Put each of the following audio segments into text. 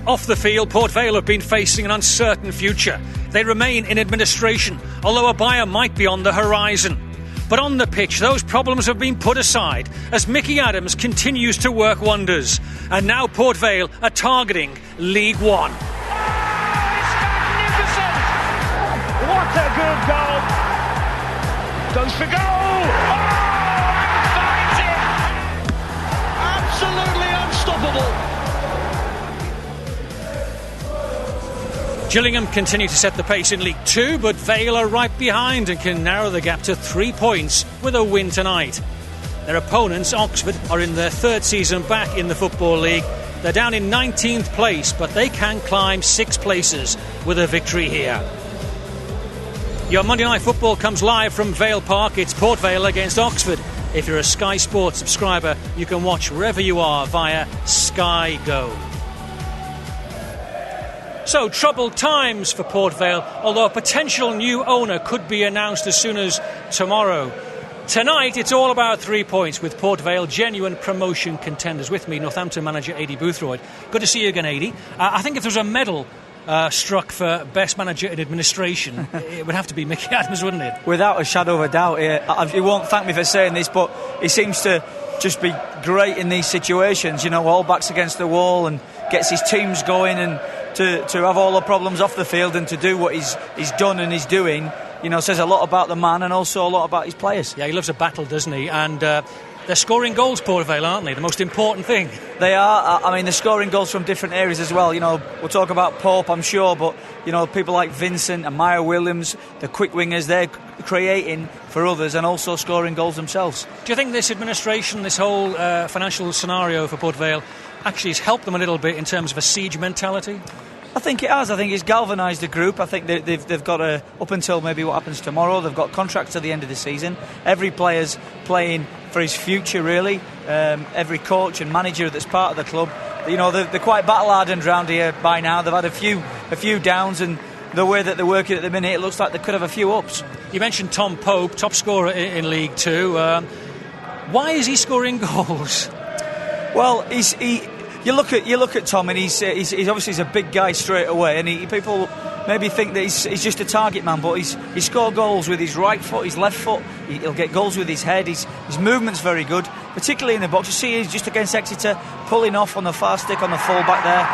Off the field, Port Vale have been facing an uncertain future. They remain in administration, although a buyer might be on the horizon. But on the pitch, those problems have been put aside as Mickey Adams continues to work wonders. And now Port Vale are targeting League One. It's magnificent! What a good goal! Goes for goal! And finds it! Absolutely unstoppable! Gillingham continue to set the pace in League Two, but Vale are right behind and can narrow the gap to 3 points with a win tonight. Their opponents, Oxford, are in their third season back in the Football League. They're down in 19th place, but they can climb 6 places with a victory here. Your Monday Night Football comes live from Vale Park. It's Port Vale against Oxford. If you're a Sky Sports subscriber, you can watch wherever you are via Sky Go. So, troubled times for Port Vale, although a potential new owner could be announced as soon as tomorrow. Tonight, it's all about 3 points with Port Vale genuine promotion contenders. With me, Northampton manager Adi Boothroyd. Good to see you again, Adi. I think if there was a medal struck for best manager in administration, it would have to be Mickey Adams, wouldn't it? Without a shadow of a doubt. He won't thank me for saying this, but he seems to just be great in these situations, you know, all backs against the wall, and gets his teams going, and to have all the problems off the field and to do what he's done and he's doing, you know, says a lot about the man and also a lot about his players. Yeah, he loves a battle, doesn't he? And they're scoring goals, Port Vale, aren't they? The most important thing. They are. I mean, they're scoring goals from different areas as well. You know, we'll talk about Pope, I'm sure, but, you know, people like Vincent and Maya Williams, the quick wingers, they're creating for others and also scoring goals themselves. Do you think this administration, this whole financial scenario for Port Vale, actually has helped them a little bit in terms of a siege mentality? I think it has. I think it's galvanised the group. I think they've got up until maybe what happens tomorrow, they've got contracts to the end of the season. Every player's playing for his future, really. Every coach and manager that's part of the club, you know, they're quite battle-hardened around here by now. They've had a few downs, and the way that they're working at the minute, it looks like they could have a few ups. You mentioned Tom Pope, top scorer in League Two. Why is he scoring goals? Well, You look at Tom, and he's obviously a big guy straight away, and people maybe think that he's just a target man, but he scored goals with his right foot, his left foot. He'll get goals with his head. His movement's very good, particularly in the box. You see, he's just against Exeter, pulling off on the far stick on the full back there,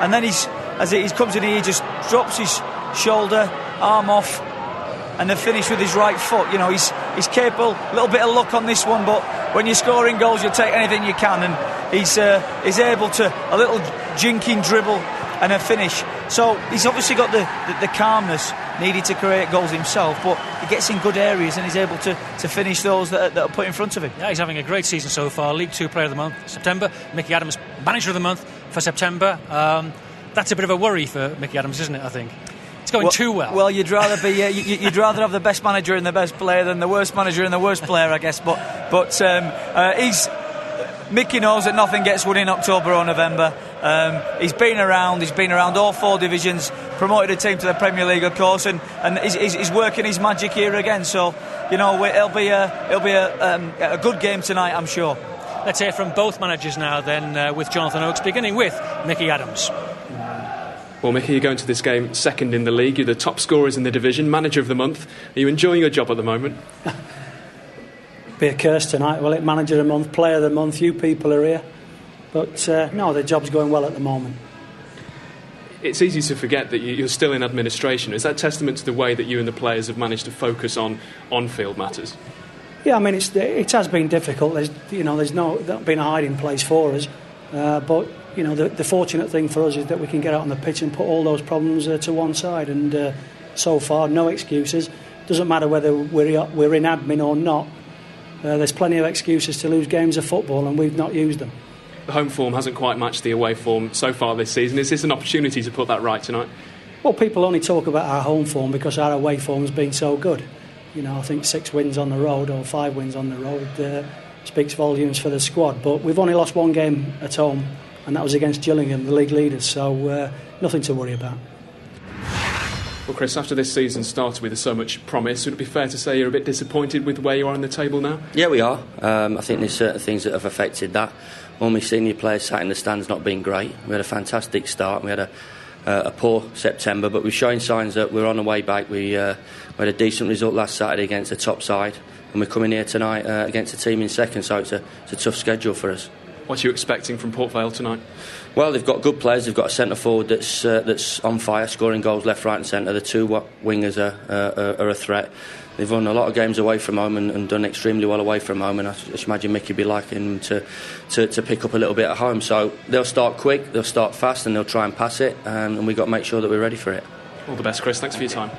and then as he comes in here, he just drops his shoulder, arm off, and then finish with his right foot. You know, he's capable. A little bit of luck on this one, but when you're scoring goals, you'll take anything you can, and he's able to a little jinking dribble and a finish. So he's obviously got the calmness needed to create goals himself, but he gets in good areas and he's able to finish those that are put in front of him. Yeah, he's having a great season so far. League 2 Player of the Month, September. Mickey Adams, Manager of the Month for September. That's a bit of a worry for Mickey Adams, isn't it, I think? It's going too well. Well, you'd rather have the best manager and the best player than the worst manager and the worst player, I guess. But Mickey knows that nothing gets won in October or November. He's been around all 4 divisions, promoted a team to the Premier League, of course, and he's working his magic here again. So, you know, it'll be a good game tonight, I'm sure. Let's hear from both managers now, then, with Jonathan Oakes, beginning with Mickey Adams. Well, Mickey, you're going to this game second in the league. You're the top scorers in the division, Manager of the Month. Are you enjoying your job at the moment? Be a curse tonight, will it? Manager of the Month, Player of the Month, you people are here. But no, the job's going well at the moment. It's easy to forget that you're still in administration. Is that testament to the way that you and the players have managed to focus on on-field matters? Yeah, I mean, it has been difficult. There's not been a hiding place for us. But, you know, the fortunate thing for us is that we can get out on the pitch and put all those problems to one side. And so far, no excuses. Doesn't matter whether we're in admin or not. There's plenty of excuses to lose games of football, and we've not used them. The home form hasn't quite matched the away form so far this season. Is this an opportunity to put that right tonight? Well, people only talk about our home form because our away form has been so good. You know, I think 6 wins on the road or 5 wins on the road speaks volumes for the squad. But we've only lost 1 game at home, and that was against Gillingham, the league leaders. So nothing to worry about. Well, Chris, after this season started with so much promise, would it be fair to say you're a bit disappointed with where you are on the table now? Yeah, we are. I think there's certain things that have affected that. all my senior players sat in the stands not being great. We had a fantastic start. We had a poor September, but we're showing signs that we're on the way back. We had a decent result last Saturday against the top side, and we're coming here tonight against a team in second, so it's a tough schedule for us. What are you expecting from Port Vale tonight? Well, they've got good players. They've got a centre forward that's on fire, scoring goals left, right and centre. The two wingers are a threat. They've won a lot of games away from home and done extremely well away from home, and I just imagine Mickey will be liking them to pick up a little bit at home. So they'll start quick, they'll start fast, and they'll try and pass it, and we've got to make sure that we're ready for it. All the best, Chris. Thanks for your time.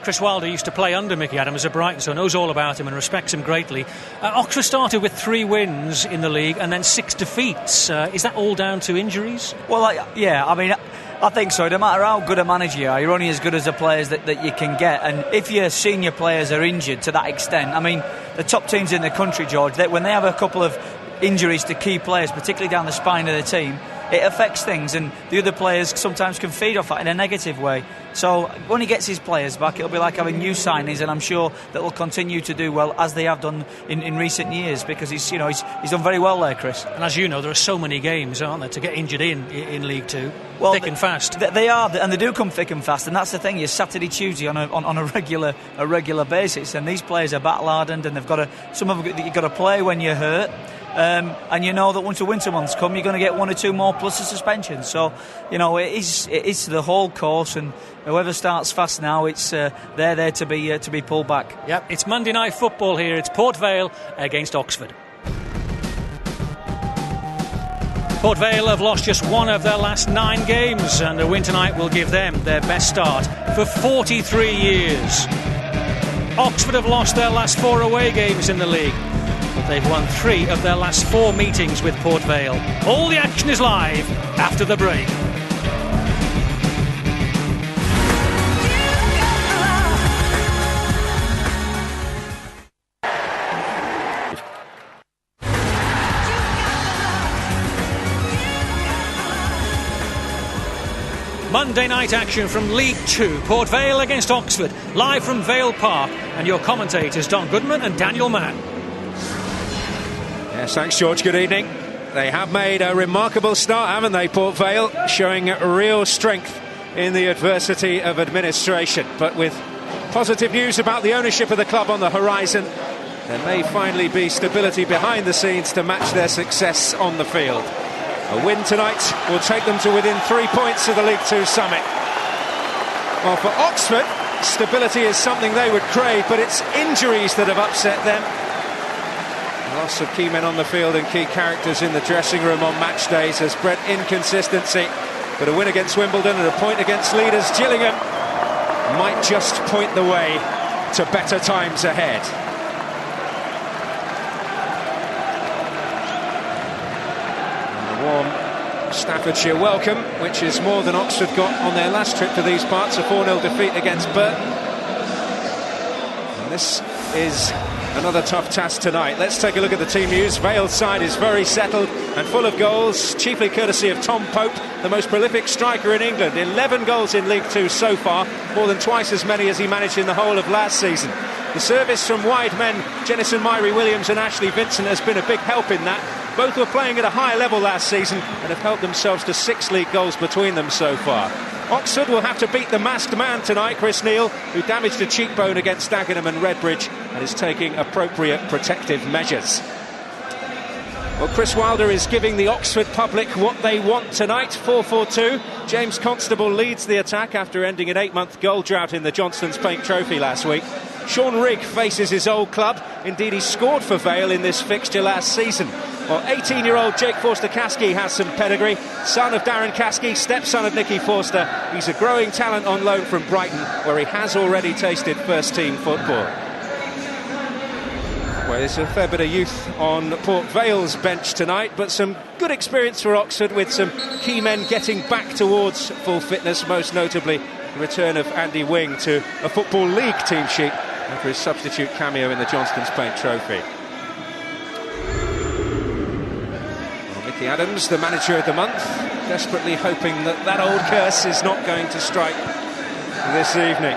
Chris Wilder used to play under Mickey Adams at Brighton, so knows all about him and respects him greatly. Oxford started with 3 wins in the league and then 6 defeats. Is that all down to injuries? Well, yeah, I mean, I think so. No matter how good a manager you are, you're only as good as the players that you can get. And if your senior players are injured to that extent, I mean, the top teams in the country, George, when they have a couple of injuries to key players, particularly down the spine of the team, it affects things, and the other players sometimes can feed off that in a negative way. So when he gets his players back, it'll be like having new signings, and I'm sure that will continue to do well as they have done in recent years, because he's done very well there, Chris. And as you know, there are so many games, aren't there, to get injured in League Two, well, thick and fast. They are, and they do come thick and fast, and that's the thing. Is Saturday, Tuesday on a regular basis, and these players are battle hardened, and they've got some of them you've got to play when you're hurt. And you know that once the winter months come, you're going to get 1 or 2 more plus a suspension. So, it is the whole course, and whoever starts fast now, it's they're there to be pulled back. Yep, it's Monday night football here. It's Port Vale against Oxford. Port Vale have lost just 1 of their last 9 games, and a win tonight will give them their best start for 43 years. Oxford have lost their last 4 away games in the league. They've won 3 of their last 4 meetings with Port Vale. All the action is live after the break. Monday night action from League 2. Port Vale against Oxford. Live from Vale Park. And your commentators, Don Goodman and Daniel Mann. Yes, thanks, George. Good evening. They have made a remarkable start, haven't they, Port Vale? Showing real strength in the adversity of administration. But with positive news about the ownership of the club on the horizon, there may finally be stability behind the scenes to match their success on the field. A win tonight will take them to within 3 points of the League Two summit. Well, for Oxford, stability is something they would crave, but it's injuries that have upset them. Loss of key men on the field and key characters in the dressing room on match days has bred inconsistency. But a win against Wimbledon and a point against leaders Gillingham might just point the way to better times ahead. And a warm Staffordshire welcome, which is more than Oxford got on their last trip to these parts, a 4-0 defeat against Burton. And this is another tough task tonight. Let's take a look at the team news. Vale's side is very settled and full of goals, chiefly courtesy of Tom Pope, the most prolific striker in England. 11 goals in League Two so far, more than twice as many as he managed in the whole of last season. The service from wide men Jennison Myrie-Williams and Ashley Vincent has been a big help in that. Both were playing at a higher level last season and have helped themselves to 6 league goals between them so far. Oxford will have to beat the masked man tonight, Chris Neal, who damaged a cheekbone against Dagenham and Redbridge and is taking appropriate protective measures. Well, Chris Wilder is giving the Oxford public what they want tonight. 4-4-2. James Constable leads the attack after ending an 8-month goal drought in the Johnstone's Paint Trophy last week. Sean Rigg faces his old club. Indeed, he scored for Vale in this fixture last season. Well, 18-year-old Jake Forster-Caskey has some pedigree. Son of Darren Caskey, stepson of Nicky Forster. He's a growing talent on loan from Brighton, where he has already tasted first-team football. Well, there's a fair bit of youth on Port Vale's bench tonight, but some good experience for Oxford, with some key men getting back towards full fitness, most notably the return of Andy Wing to a Football League team sheet after his substitute cameo in the Johnstone's Paint Trophy. Well, Mickey Adams, the manager of the month, desperately hoping that that old curse is not going to strike this evening.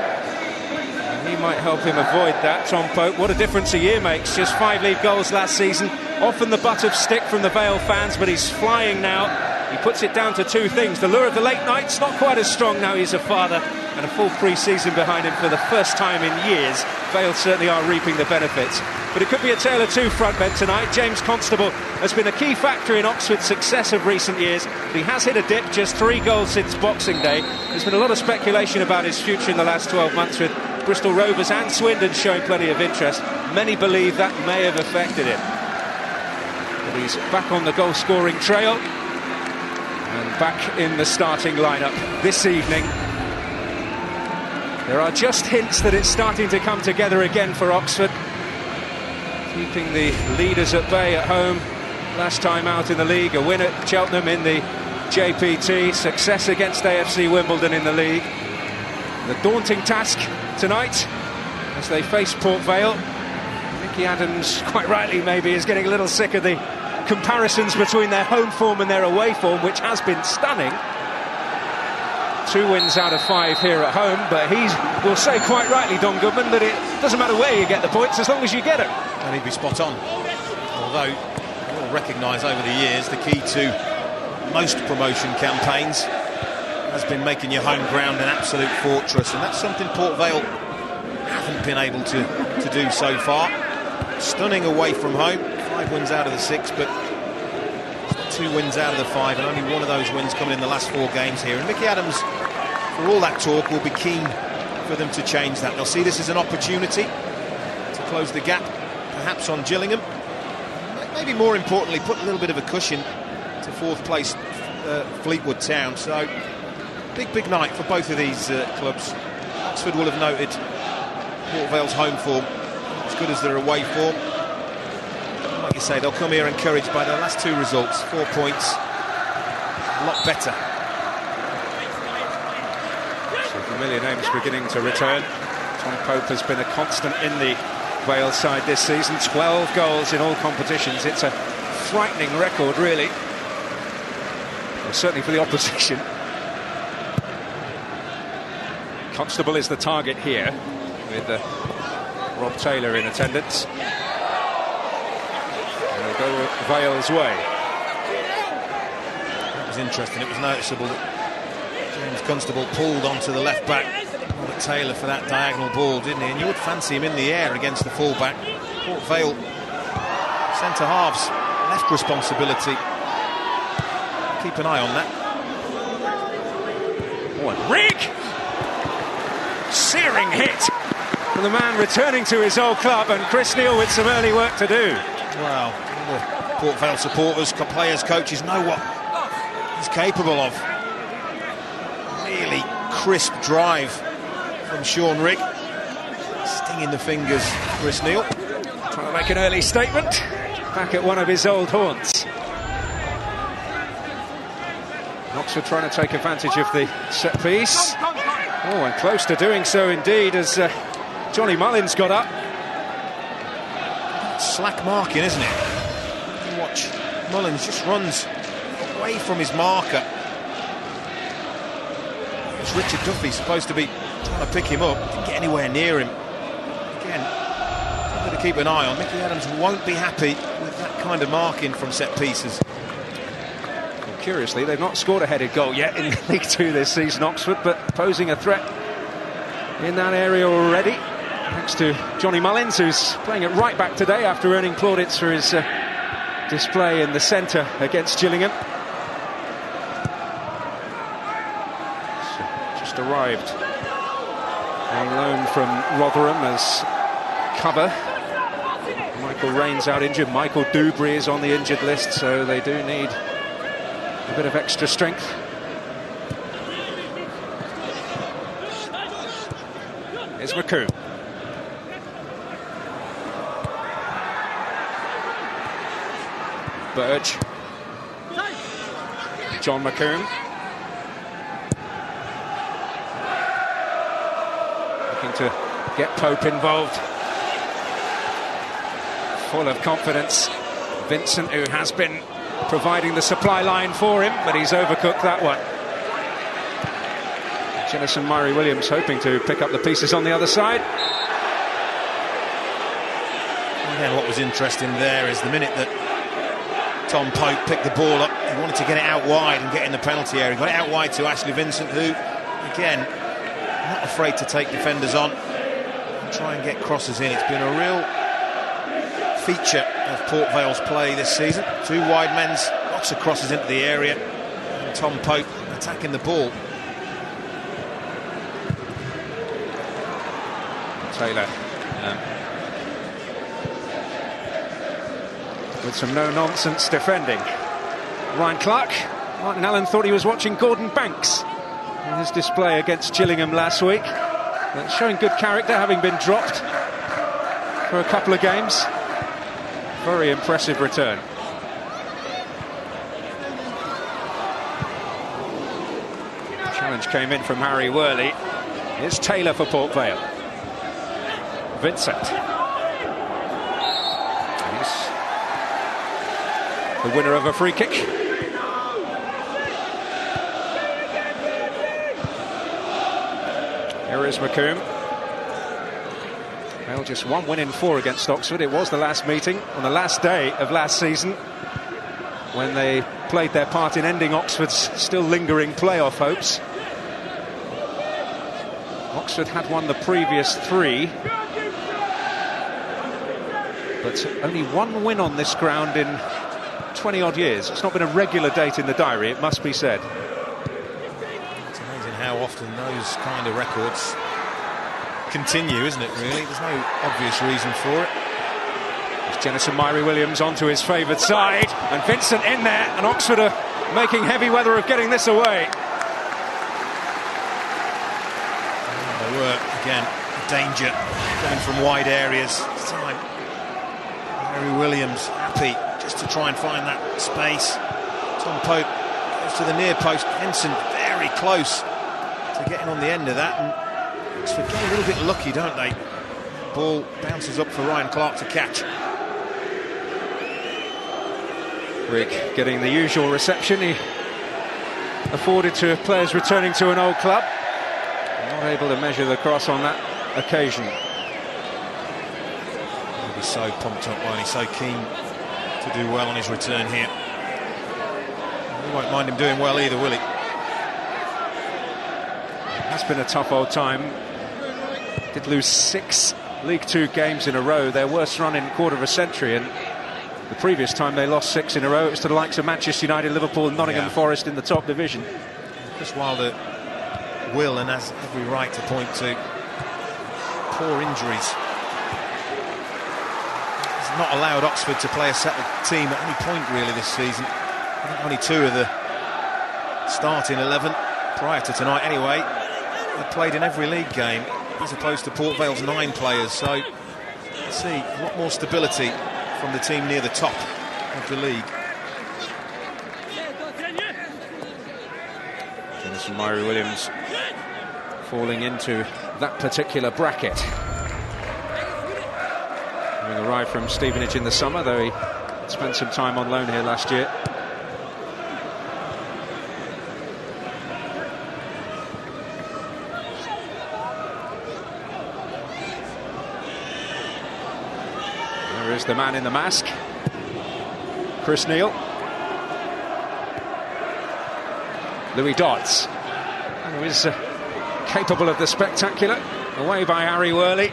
He might help him avoid that. Tom Pope, what a difference a year makes. Just 5 league goals last season. Often the butt of stick from the Vale fans, but he's flying now. He puts it down to two things. The lure of the late nights, not quite as strong now he's a father, and a full pre-season behind him for the first time in years. Vale certainly are reaping the benefits. But it could be a tale of two frontmen tonight. James Constable has been a key factor in Oxford's success of recent years, but he has hit a dip, just 3 goals since Boxing Day. There's been a lot of speculation about his future in the last 12 months, with Bristol Rovers and Swindon showing plenty of interest. Many believe that may have affected it. But he's back on the goal-scoring trail and back in the starting lineup this evening. There are just hints that it's starting to come together again for Oxford, keeping the leaders at bay at home. Last time out in the league, a win at Cheltenham in the JPT, success against AFC Wimbledon in the league. The daunting task tonight as they face Port Vale. Mickey Adams, quite rightly maybe, is getting a little sick of the comparisons between their home form and their away form, which has been stunning. 2 wins out of 5 here at home, but he will say quite rightly, Don Goodman, that it doesn't matter where you get the points as long as you get them. And he'd be spot on. Although we all recognise over the years the key to most promotion campaigns has been making your home ground an absolute fortress, and that's something Port Vale haven't been able to do so far. Stunning away from home, 5 wins out of the 6, but 2 wins out of the 5, and only one of those wins coming in the last 4 games here. And Mickey Adams, for all that talk, will be keen for them to change that. They'll see this as an opportunity to close the gap, perhaps on Gillingham. Maybe more importantly, put a little bit of a cushion to 4th place Fleetwood Town. So big night for both of these clubs. Oxford will have noted Port Vale's home form as good as their away form. Like you say, they'll come here encouraged by their last 2 results. 4 points, a lot better. So familiar names beginning to return. Tom Pope has been a constant in the Vale side this season. 12 goals in all competitions. It's a frightening record, really. Well, certainly for the opposition. Constable is the target here, with Rob Taylor in attendance. They'll go Vale's way. That was interesting. It was noticeable that James Constable pulled onto the left back, Robert Taylor, for that diagonal ball, didn't he? And you would fancy him in the air against the full-back. Port Vale centre-halves left responsibility. Keep an eye on that. Oh, and Rigg! Searing hit from the man returning to his old club, and Chris Neal with some early work to do. Well, the Port Vale supporters, players, coaches know what he's capable of. Really crisp drive from Sean Rigg. Stinging the fingers, Chris Neal. Trying to make an early statement. Back at one of his old haunts. Oxford trying to take advantage of the set piece. Oh, and close to doing so indeed as Johnny Mullins got up. Slack marking, isn't it? You watch, Mullins just runs away from his marker. It's Richard Duffy supposed to be trying to pick him up. Didn't get anywhere near him. Again, something to keep an eye on. Mickey Adams won't be happy with that kind of marking from set pieces. Well, curiously, they've not scored a headed goal yet in League 2 this season, Oxford, but posing a threat in that area already. Thanks to Johnny Mullins, who's playing at right back today after earning plaudits for his display in the centre against Gillingham. So just arrived on loan from Rotherham as cover. Michael Rains out injured. Michael Dubry is on the injured list, so they do need a bit of extra strength. Here's McComb. Burge. John McComb. Looking to get Pope involved. Full of confidence. Vincent, who has been providing the supply line for him, but he's overcooked that one. Jennison Myrie Williams hoping to pick up the pieces on the other side. Again, what was interesting there is the minute that Tom Pope picked the ball up. He wanted to get it out wide and get in the penalty area. He got it out wide to Ashley Vincent, who, again, not afraid to take defenders on and try and get crosses in. It's been a real feature of Port Vale's play this season. 2 wide men's, lots of crosses into the area, and Tom Pope attacking the ball. Taylor with some no-nonsense defending. Ryan Clark. Martin Allen thought he was watching Gordon Banks in his display against Gillingham last week. But showing good character, having been dropped for a couple of games. Very impressive return. Challenge came in from Harry Worley. It's Taylor for Port Vale. Vincent. He's the winner of a free kick. Here is McComb. Well, just 1 win in 4 against Oxford. It was the last meeting on the last day of last season when they played their part in ending Oxford's still lingering playoff hopes. Oxford had won the previous 3, but only 1 win on this ground in 20-odd years. It's not been a regular date in the diary, it must be said. It's amazing how often those kind of records continue, isn't it, really? There's no obvious reason for it. It's Jennison Myrie-Williams onto his favoured side, and Vincent in there, and Oxford are making heavy weather of getting this away. They were, again, danger coming from wide areas. This time, Myrie-Williams happy just to try and find that space. Tom Pope goes to the near post. Vincent very close to getting on the end of that, and Oxford get a little bit lucky, don't they? Ball bounces up for Ryan Clark to catch. Rick getting the usual reception he afforded to players returning to an old club. Not able to measure the cross on that occasion. He'll be so pumped up, won't he? So keen to do well on his return here. We won't mind him doing well either, will he? That's been a tough old time. Did lose 6 League Two games in a row, their worst run in a quarter of a century, and the previous time they lost 6 in a row, it was to the likes of Manchester United, Liverpool and Nottingham Forest in the top division. Chris Wilder will and has every right to point to poor injuries. He's not allowed Oxford to play a settled team at any point really this season. I think only 2 of the starting 11, prior to tonight anyway, have played in every league game, as opposed to Port Vale's 9 players. So let's see a lot more stability from the team near the top of the league. Jennison Myrie-Williams falling into that particular bracket. Having arrived from Stevenage in the summer, though he spent some time on loan here last year. There is the man in the mask, Chris Neal. Louis Dodds, who is capable of the spectacular. Away by Harry Worley.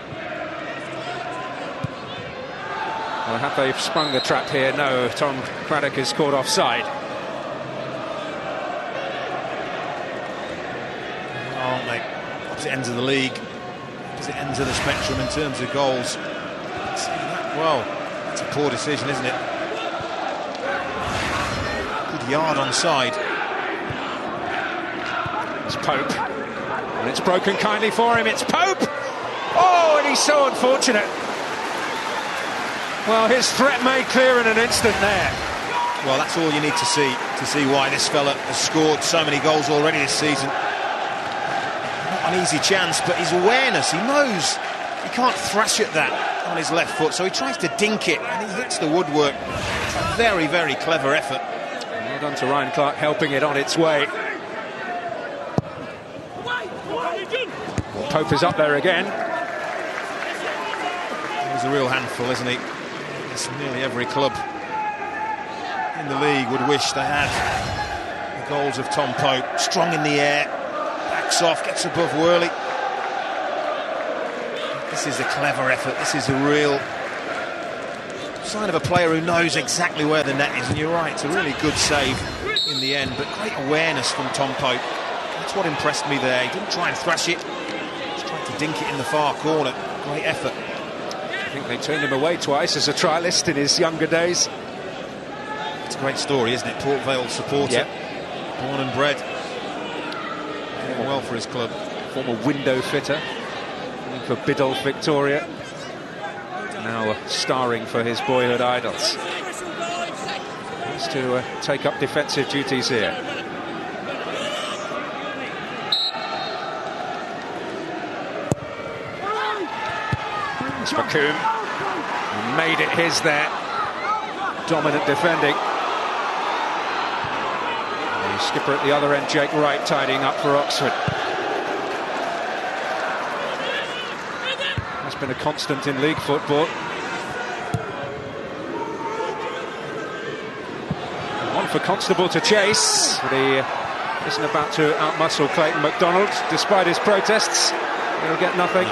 Well, have they sprung the trap here? No, Tom Craddock is caught offside. Aren't they? Opposite ends of the league, opposite ends of the spectrum in terms of goals. Well, it's a poor decision, isn't it? Good yard onside. It's Pope, and it's broken kindly for him. It's Pope! Oh, and he's so unfortunate. Well, his threat made clear in an instant there. Well, that's all you need to see why this fella has scored so many goals already this season. Not an easy chance, but his awareness, he knows he can't thrash at that on his left foot, so he tries to dink it and he hits the woodwork. It's a very, very clever effort. Well done to Ryan Clark, helping it on its way. Well, Pope is up there again. He's a real handful, isn't he? It's nearly every club in the league would wish they had the goals of Tom Pope. Strong in the air, backs off, gets above Worley. This is a clever effort. This is a real sign of a player who knows exactly where the net is. And you're right, it's a really good save in the end, but great awareness from Tom Pope. That's what impressed me there. He didn't try and thrash it, just tried to dink it in the far corner. Great effort. I think they turned him away twice as a trialist in his younger days. It's a great story, isn't it? Port Vale supporter, yep. Born and bred, doing well for his club. Former window fitter for Biddulph Victoria, now starring for his boyhood idols. Has to take up defensive duties here. Bakum made it his there. Dominant defending. The skipper at the other end, Jake Wright, tidying up for Oxford. Has been a constant in league football. One for Constable to chase, but he isn't about to outmuscle Clayton MacDonald despite his protests. He'll get nothing.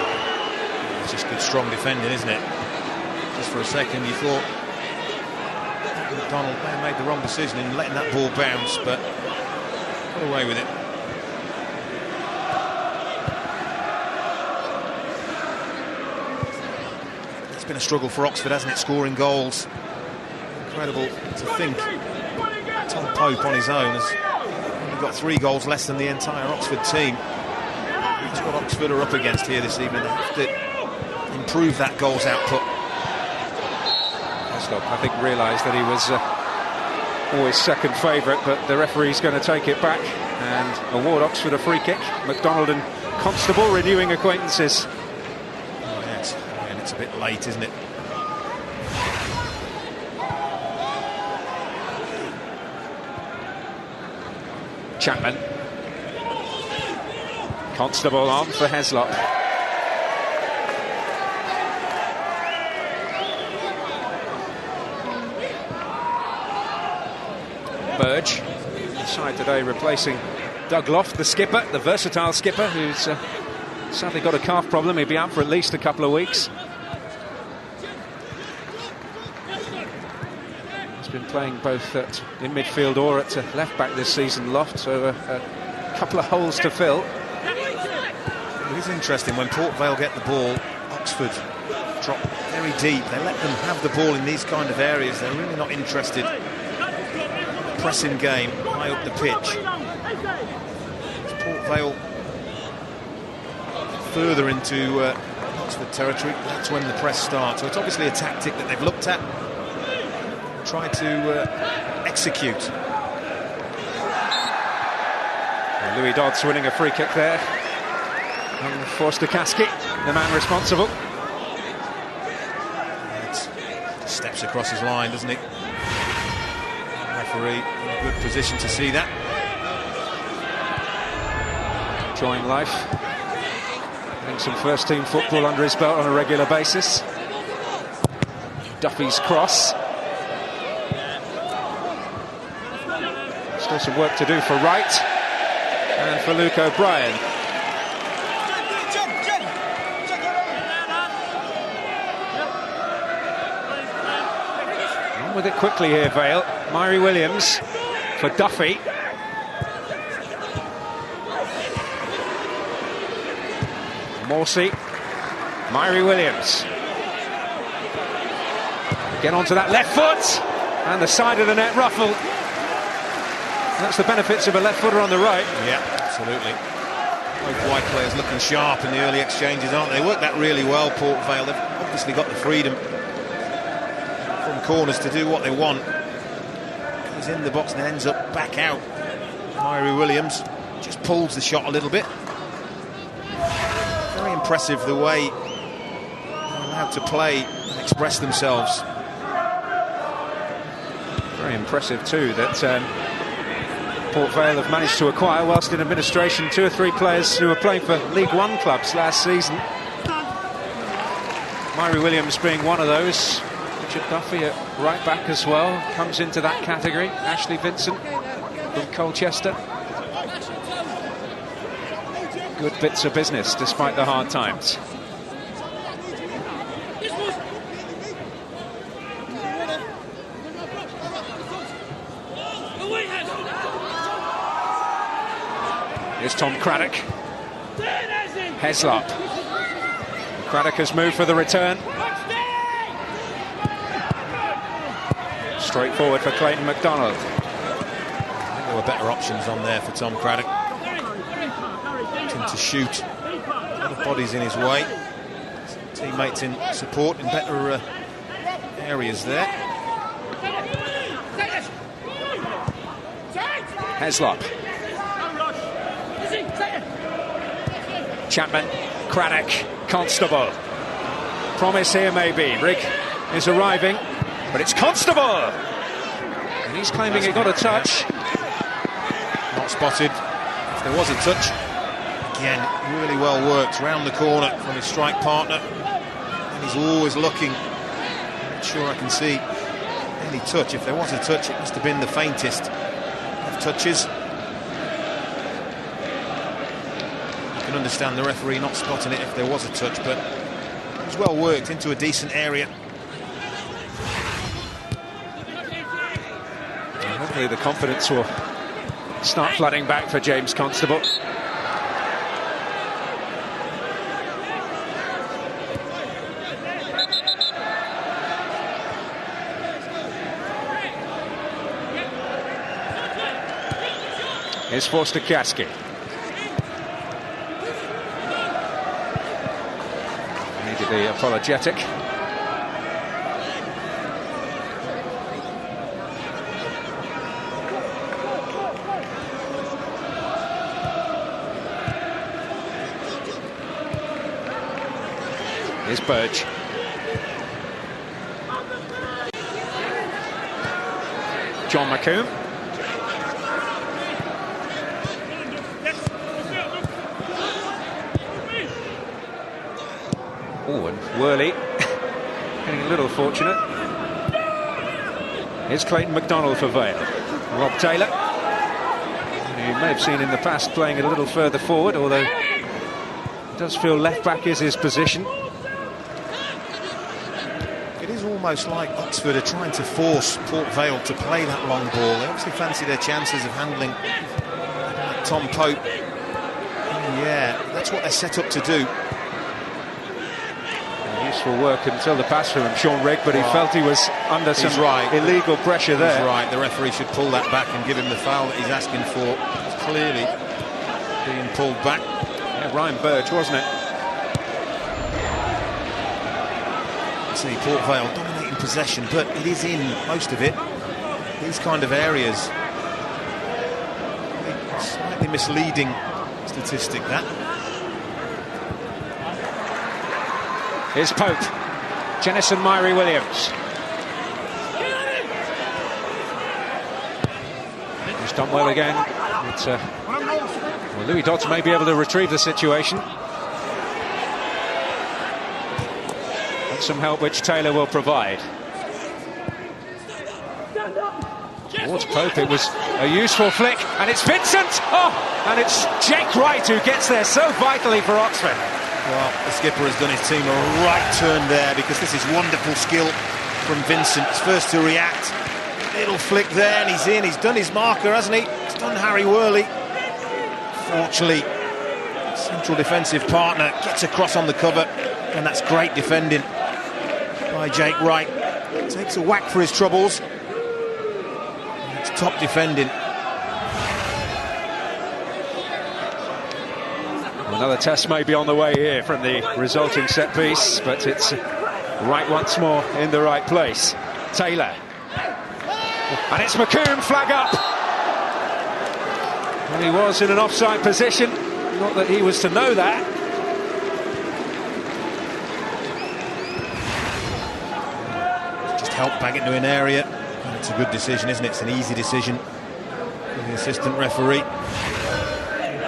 It's just good, strong defending, isn't it? Just for a second you thought MacDonald may have made the wrong decision in letting that ball bounce, but got away with it. It's been a struggle for Oxford, hasn't it, scoring goals. Incredible to think Tom Pope on his own has only got 3 goals less than the entire Oxford team. That's what Oxford are up against here this evening. They have to improve that goals output. Heslop, I think, realised that he was always second favourite, but the referee's going to take it back and award Oxford a free kick. MacDonald and Constable renewing acquaintances. Oh, yes, and it's a bit late, isn't it? Chapman. Constable on for Heslop. Burge, side today replacing Doug Loft, the skipper, the versatile skipper, who's sadly got a calf problem. He'll be out for at least a couple of weeks. He's been playing both in midfield or at left back this season, Loft, so a couple of holes to fill. It is interesting, when Port Vale get the ball, Oxford drop very deep. They let them have the ball in these kind of areas. They're really not interested. Pressing game high up the pitch. As Port Vale further into Oxford territory, that's when the press starts. So it's obviously a tactic that they've looked at, tried to execute. And Louis Dodds winning a free kick there. And Forster Kasky, the man responsible. Steps across his line, doesn't he? Referee in a good position to see that. Enjoying life. Having some first team football under his belt on a regular basis. Duffy's cross. Still some work to do for Wright and for Luke O'Brien. On with it quickly here, Vale. Myrie Williams for Duffy. Morsey. Myrie Williams. Get onto that left foot. And the side of the net ruffle. That's the benefits of a left footer on the right. Yeah, absolutely. Both wide players looking sharp in the early exchanges, aren't they? Work that really well, Port Vale. They've obviously got the freedom from corners to do what they want. Goes in the box and ends up back out. Myrie Williams just pulls the shot a little bit. Very impressive the way they're allowed to play and express themselves. Very impressive too that Port Vale have managed to acquire, whilst in administration, 2 or 3 players who were playing for League One clubs last season. Myrie Williams being one of those. Richard Duffy at right back as well comes into that category. Ashley Vincent from Colchester. Good bits of business despite the hard times. Here's Tom Craddock. Heslop. Craddock has moved for the return. Straight forward for Clayton McDonald. I think there were better options on there for Tom Craddock. To shoot. A lot of bodies in his way. Teammates in support in better areas there. Heslop. Chapman, Craddock, Constable. Promise here maybe. Rigg is arriving, but it's Constable! And he's claiming he got a touch. Not spotted. If there was a touch, again, really well worked round the corner from his strike partner. And he's always looking. I'm not sure I can see any touch. If there was a touch, it must have been the faintest of touches. You can understand the referee not spotting it if there was a touch, but it was well worked into a decent area. And hopefully the confidence will start flooding back for James Constable. Here's Forster Kaski. Immediately apologetic. Here's Burge. John McComb. Oh, and Worley getting a little fortunate. Here's Clayton McDonald for Vale. Rob Taylor, who you may have seen in the past playing a little further forward, although it does feel left back is his position. It is almost like Oxford are trying to force Port Vale to play that long ball. They obviously fancy their chances of handling Tom Pope. Yeah, that's what they're set up to do. Useful work until the pass from Sean Rigg, but he felt he was under some illegal pressure there. He's right, the referee should pull that back and give him the foul that he's asking for. It's clearly being pulled back. Yeah, Ryan Burge, wasn't it? See, Port Vale dominating possession, but it is in most of it. These kind of areas. Slightly misleading statistic, that. Here's Pope. Jennison Myrie-Williams. He's done well again. Well, Louis Dodds may be able to retrieve the situation. And some help which Taylor will provide. Towards Pope, it was a useful flick, and it's Vincent! Oh, and it's Jake Wright who gets there so vitally for Oxford. Well, the skipper has done his team a right turn there, because this is wonderful skill from Vincent. He's first to react. Little flick there, and he's in. He's done his marker, hasn't he? He's done Harry Worley. Fortunately, central defensive partner gets across on the cover, and that's great defending by Jake Wright. Takes a whack for his troubles. It's top defending. Another test may be on the way here from the resulting set piece, but it's right once more in the right place. Taylor. And it's McComb, flag up. And he was in an offside position. Not that he was to know that. Just help back into an area. And it's a good decision, isn't it? It's an easy decision for the assistant referee.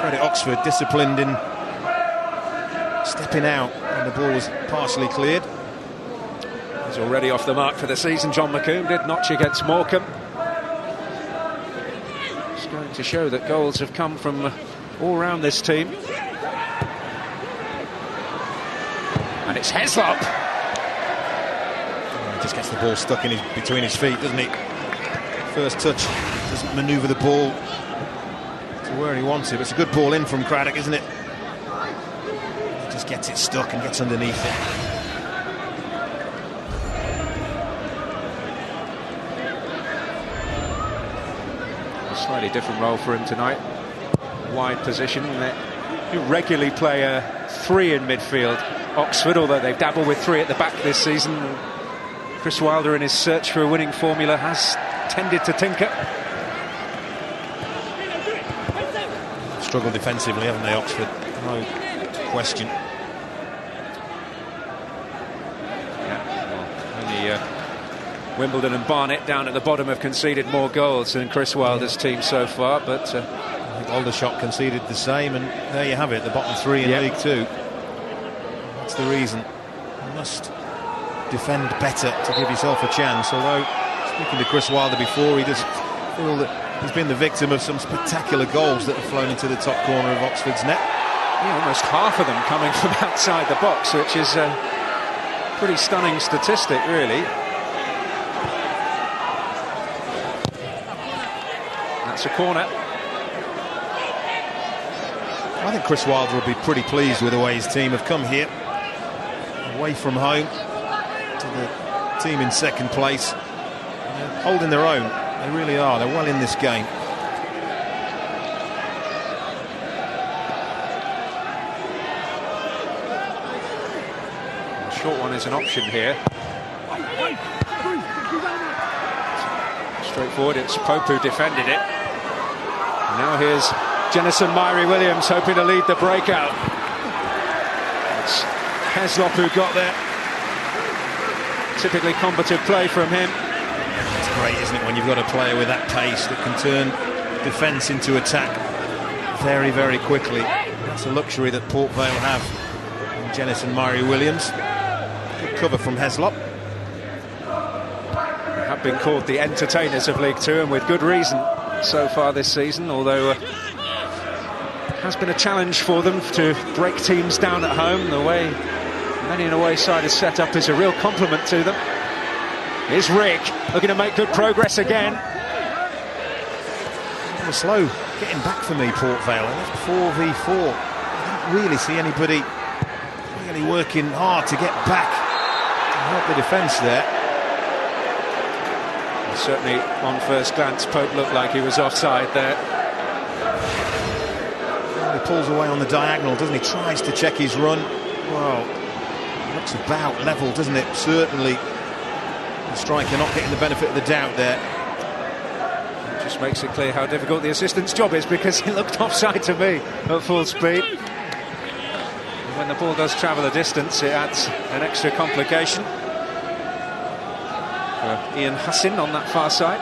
Credit Oxford, disciplined in stepping out when the ball was partially cleared. There's already off the mark for the season. John McComb did notch against Morecambe. It's going to show that goals have come from all round this team. And it's Heslop. He just gets the ball stuck in between his feet, doesn't he? First touch, doesn't manoeuvre the ball to where he wants it. But it's a good ball in from Craddock, isn't it? He just gets it stuck and gets underneath it. A slightly different role for him tonight. Wide position. They regularly play a 3 in midfield, Oxford, although they've dabbled with 3 at the back this season. Chris Wilder, in his search for a winning formula, has tended to tinker. Struggled defensively, haven't they, Oxford? No question. Only Wimbledon and Barnet down at the bottom have conceded more goals than Chris Wilder's team so far, but I think Aldershot conceded the same, and there you have it, the bottom 3 in League Two. That's the reason. You must defend better to give yourself a chance, although, speaking to Chris Wilder before, he does feel that he's been the victim of some spectacular goals that have flown into the top corner of Oxford's net. Yeah, almost half of them coming from outside the box, which is a pretty stunning statistic, really. That's a corner. I think Chris Wilder will be pretty pleased with the way his team have come here, away from home, to the team in second place. They're holding their own. They really are. They're well in this game. A short one is an option here. Straightforward. It's Pope who defended it. And now here's Jennison Myrie-Williams hoping to lead the breakout. It's Heslop who got there. Typically combative play from him. It's great, isn't it, when you've got a player with that pace that can turn defence into attack very, very quickly. That's a luxury that Port Vale have. And Jennison Myrie-Williams. Good cover from Heslop. They have been called the entertainers of League Two, and with good reason so far this season, although it has been a challenge for them to break teams down at home. The way many an away side is set up is a real compliment to them. Here's Rick looking to make good progress again. They were slow getting back for me, Port Vale. 4v4. I didn't really see anybody really working hard to get back to help the defence there. Certainly, on first glance, Pope looked like he was offside there. Well, he pulls away on the diagonal, doesn't he? Tries to check his run. Well, looks about level, doesn't it? Certainly, the striker not getting the benefit of the doubt there. It just makes it clear how difficult the assistant's job is, because he looked offside to me at full speed. And when the ball does travel a distance, it adds an extra complication. Ian Hussin on that far side.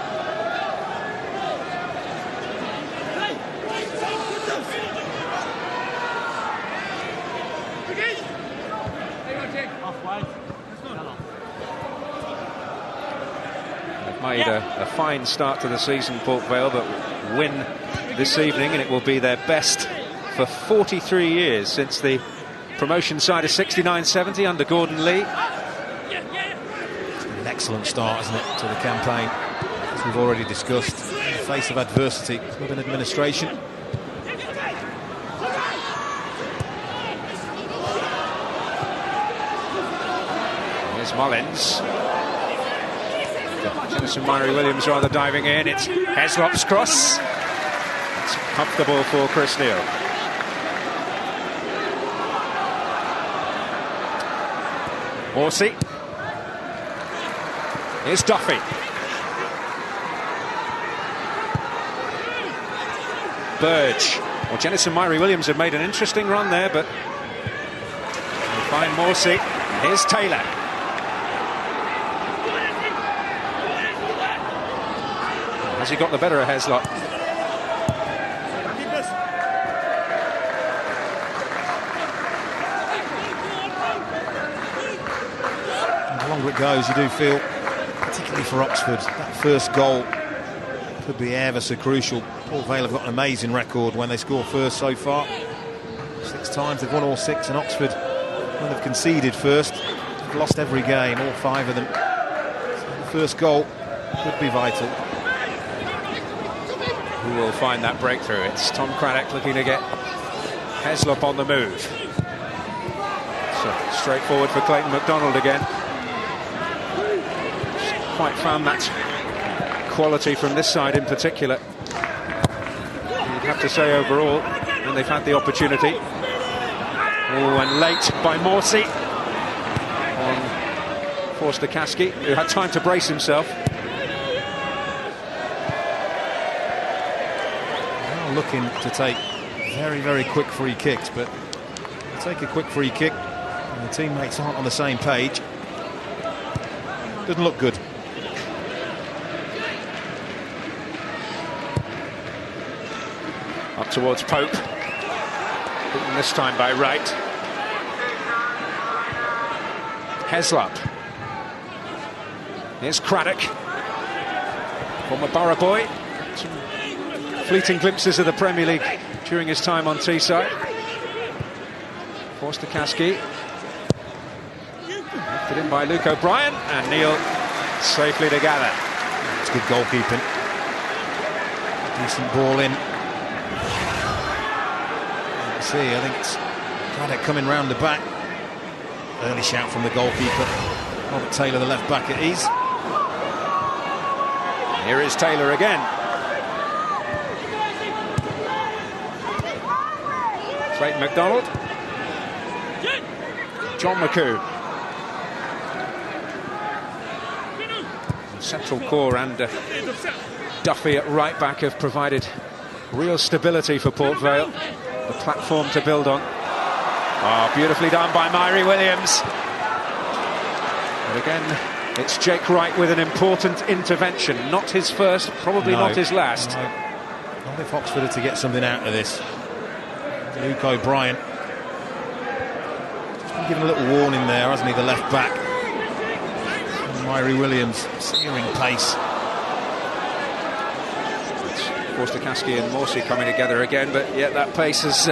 They've made a fine start to the season, Port Vale, but win this evening, and it will be their best for 43 years since the promotion side of 69-70 under Gordon Lee. Excellent start, isn't it, to the campaign, as we've already discussed. In the face of adversity, with an administration. Here's Mullins. Jennison Myrie-Williams rather diving in. It's Heslop's cross. It's comfortable for Chris Neal. Morsey. Here's Duffy. Burge. Well, Jennison Myrie-Williams have made an interesting run there, but we'll find Morsey. Here's Taylor. Has he got the better of Heslop? longer it goes, you do feel, particularly for Oxford, that first goal could be ever so crucial. Port Vale have got an amazing record when they score first so far. 6 times they've won all 6, and Oxford, when they've conceded first, have lost every game, all 5 of them. So the first goal could be vital. Who will find that breakthrough? It's Tom Craddock looking to get Heslop on the move. So straightforward for Clayton MacDonald again. Just quite found that quality from this side in particular. You'd have to say overall, when they've had the opportunity. Oh, and late by Morsey on Forster-Caskey, who had time to brace himself. Now looking to take very, very quick free kicks, but to take a quick free kick and the teammates aren't on the same page, doesn't look good. Up towards Pope. Beaten this time by Wright. Heslop. Here's Craddock. Former Borough boy. Some fleeting glimpses of the Premier League during his time on Teesside. Forster-Caskey. Lifted in by Luke O'Brien, and Neil safely to gather. It's good goalkeeping. Decent ball in. See, I think it's Craddock coming round the back. Early shout from the goalkeeper. Robert Taylor, the left back, at ease. Here is Taylor again. Clayton MacDonald. John McCoo. Central core and Duffy at right back have provided real stability for Port Vale. The platform to build on. Oh, beautifully done by Myrie Williams. But again, it's Jake Wright with an important intervention. Not his first, probably not his last. No. Not if Oxford are to get something out of this. Luke O'Brien. Just been given a little warning there, hasn't he, the left back. And Myrie Williams, searing pace. Forster-Caskey and Morsey coming together again, but yet that pace has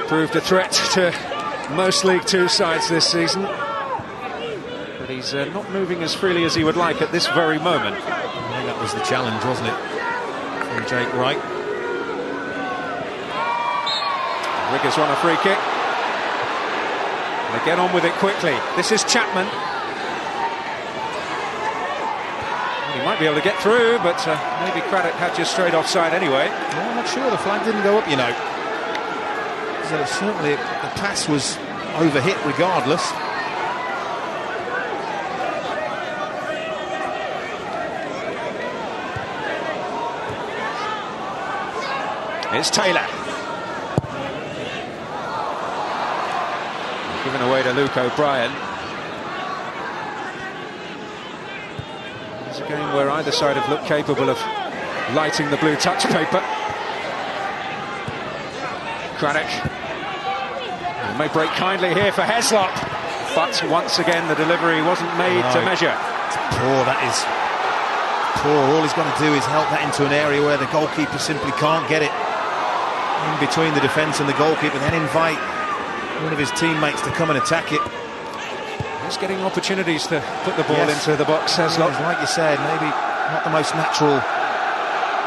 proved a threat to most League Two sides this season. But he's not moving as freely as he would like at this very moment. I think that was the challenge, wasn't it, from Jake Wright. Riggers won a free kick. They get on with it quickly. This is Chapman. He might be able to get through, but maybe Craddock had just straight offside anyway. Well, I'm not sure. The flag didn't go up, you know. So certainly the pass was overhit regardless. It's Taylor. Given away to Luke O'Brien. It's a game where either side have looked capable of lighting the blue touch paper. Craddock. He may break kindly here for Heslop, but once again the delivery wasn't made to measure. It's poor, that is poor. All he's got to do is help that into an area where the goalkeeper simply can't get it. In between the defence and the goalkeeper, then invite one of his teammates to come and attack it. He's getting opportunities to put the ball into the box, Heslop. Like you said, maybe not the most natural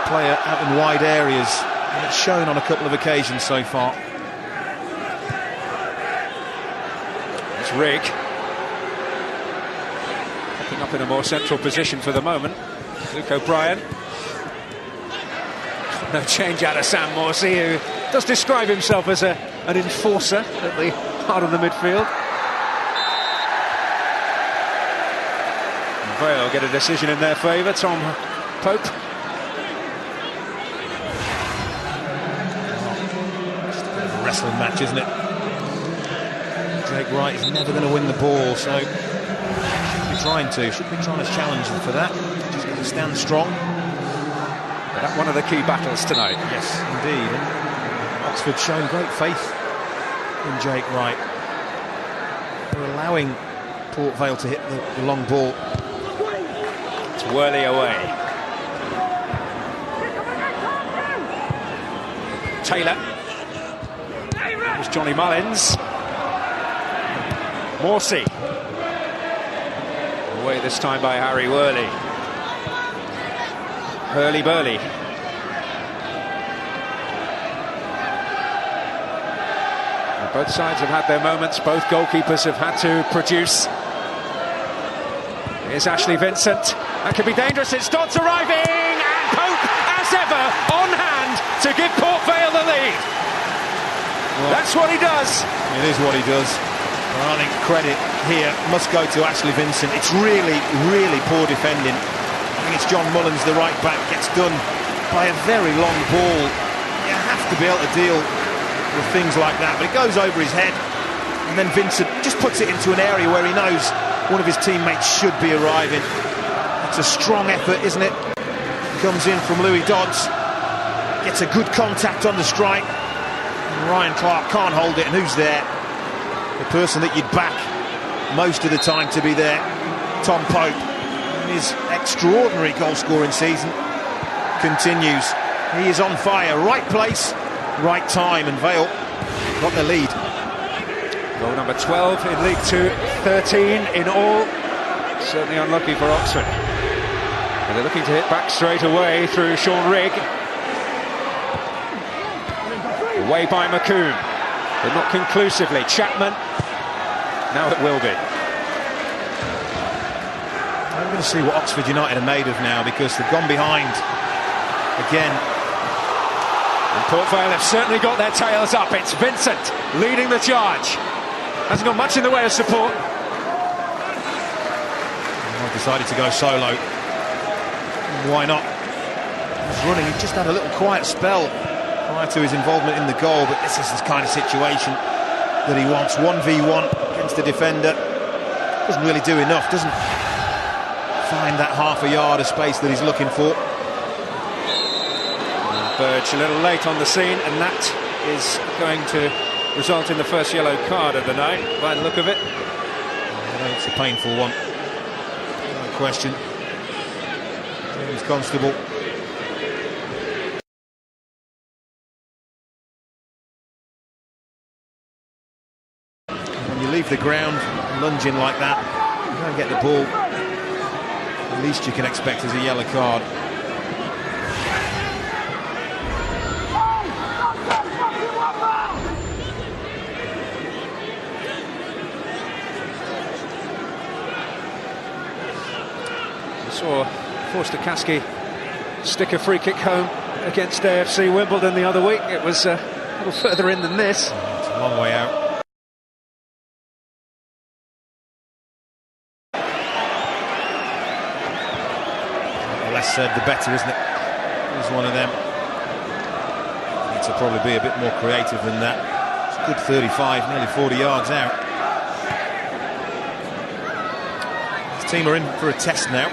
player out in wide areas, and it's shown on a couple of occasions so far. It's Rigg. Popping up in a more central position for the moment. Luke O'Brien. No change out of Sam Morsey, who does describe himself as an enforcer at the heart of the midfield. Vale get a decision in their favour. Tom Pope. Just a bit of a wrestling match, isn't it? Jake Wright is never going to win the ball, so should be trying to challenge him for that. Just got to stand strong. That's one of the key battles tonight. Yes, indeed. And Oxford showing great faith in Jake Wright. They're allowing Port Vale to hit the long ball. It's Worley away. Taylor. There's Johnny Mullins. Morsey. Away this time by Harry Worley. Hurley-burley. Both sides have had their moments. Both goalkeepers have had to produce. Here's Ashley Vincent. That could be dangerous. It's Dodds arriving, and Pope, as ever, on hand to give Port Vale the lead. Well, that's what he does. It is what he does. Well, I think credit here must go to Ashley Vincent. It's really, really poor defending. I think it's John Mullins, the right back, gets done by a very long ball. You have to be able to deal with things like that, but it goes over his head, and then Vincent just puts it into an area where he knows one of his teammates should be arriving. It's a strong effort, isn't it? Comes in from Louis Dodds, gets a good contact on the strike, and Ryan Clark can't hold it, and who's there? The person that you'd back most of the time to be there, Tom Pope. And his extraordinary goal-scoring season continues. He is on fire, right place, right time, and Vale got the lead. Goal number 12 in League Two, 13 in all. Certainly unlucky for Oxford. And they're looking to hit back straight away through Sean Rigg. Away by McComb, but not conclusively. Chapman, now it will be. I'm going to see what Oxford United are made of now, because they've gone behind again. And Port Vale have certainly got their tails up. It's Vincent leading the charge. Hasn't got much in the way of support. I've decided to go solo. Why not? He's running. He just had a little quiet spell prior to his involvement in the goal, but this is the kind of situation that he wants. 1v1 against the defender. Doesn't really do enough, doesn't find that half a yard of space that he's looking for. Burge a little late on the scene, and that is going to result in the first yellow card of the night, by the look of it. It's a painful one, no question. James Constable. When you leave the ground lunging like that, you don't get the ball, the least you can expect is a yellow card. Saw Forster Kasky stick a free kick home against AFC Wimbledon the other week. It was a little further in than this. It's a long way out. The less said, the better, isn't it? He's one of them. Need to probably be a bit more creative than that. It's a good 35, nearly 40 yards out. This team are in for a test now.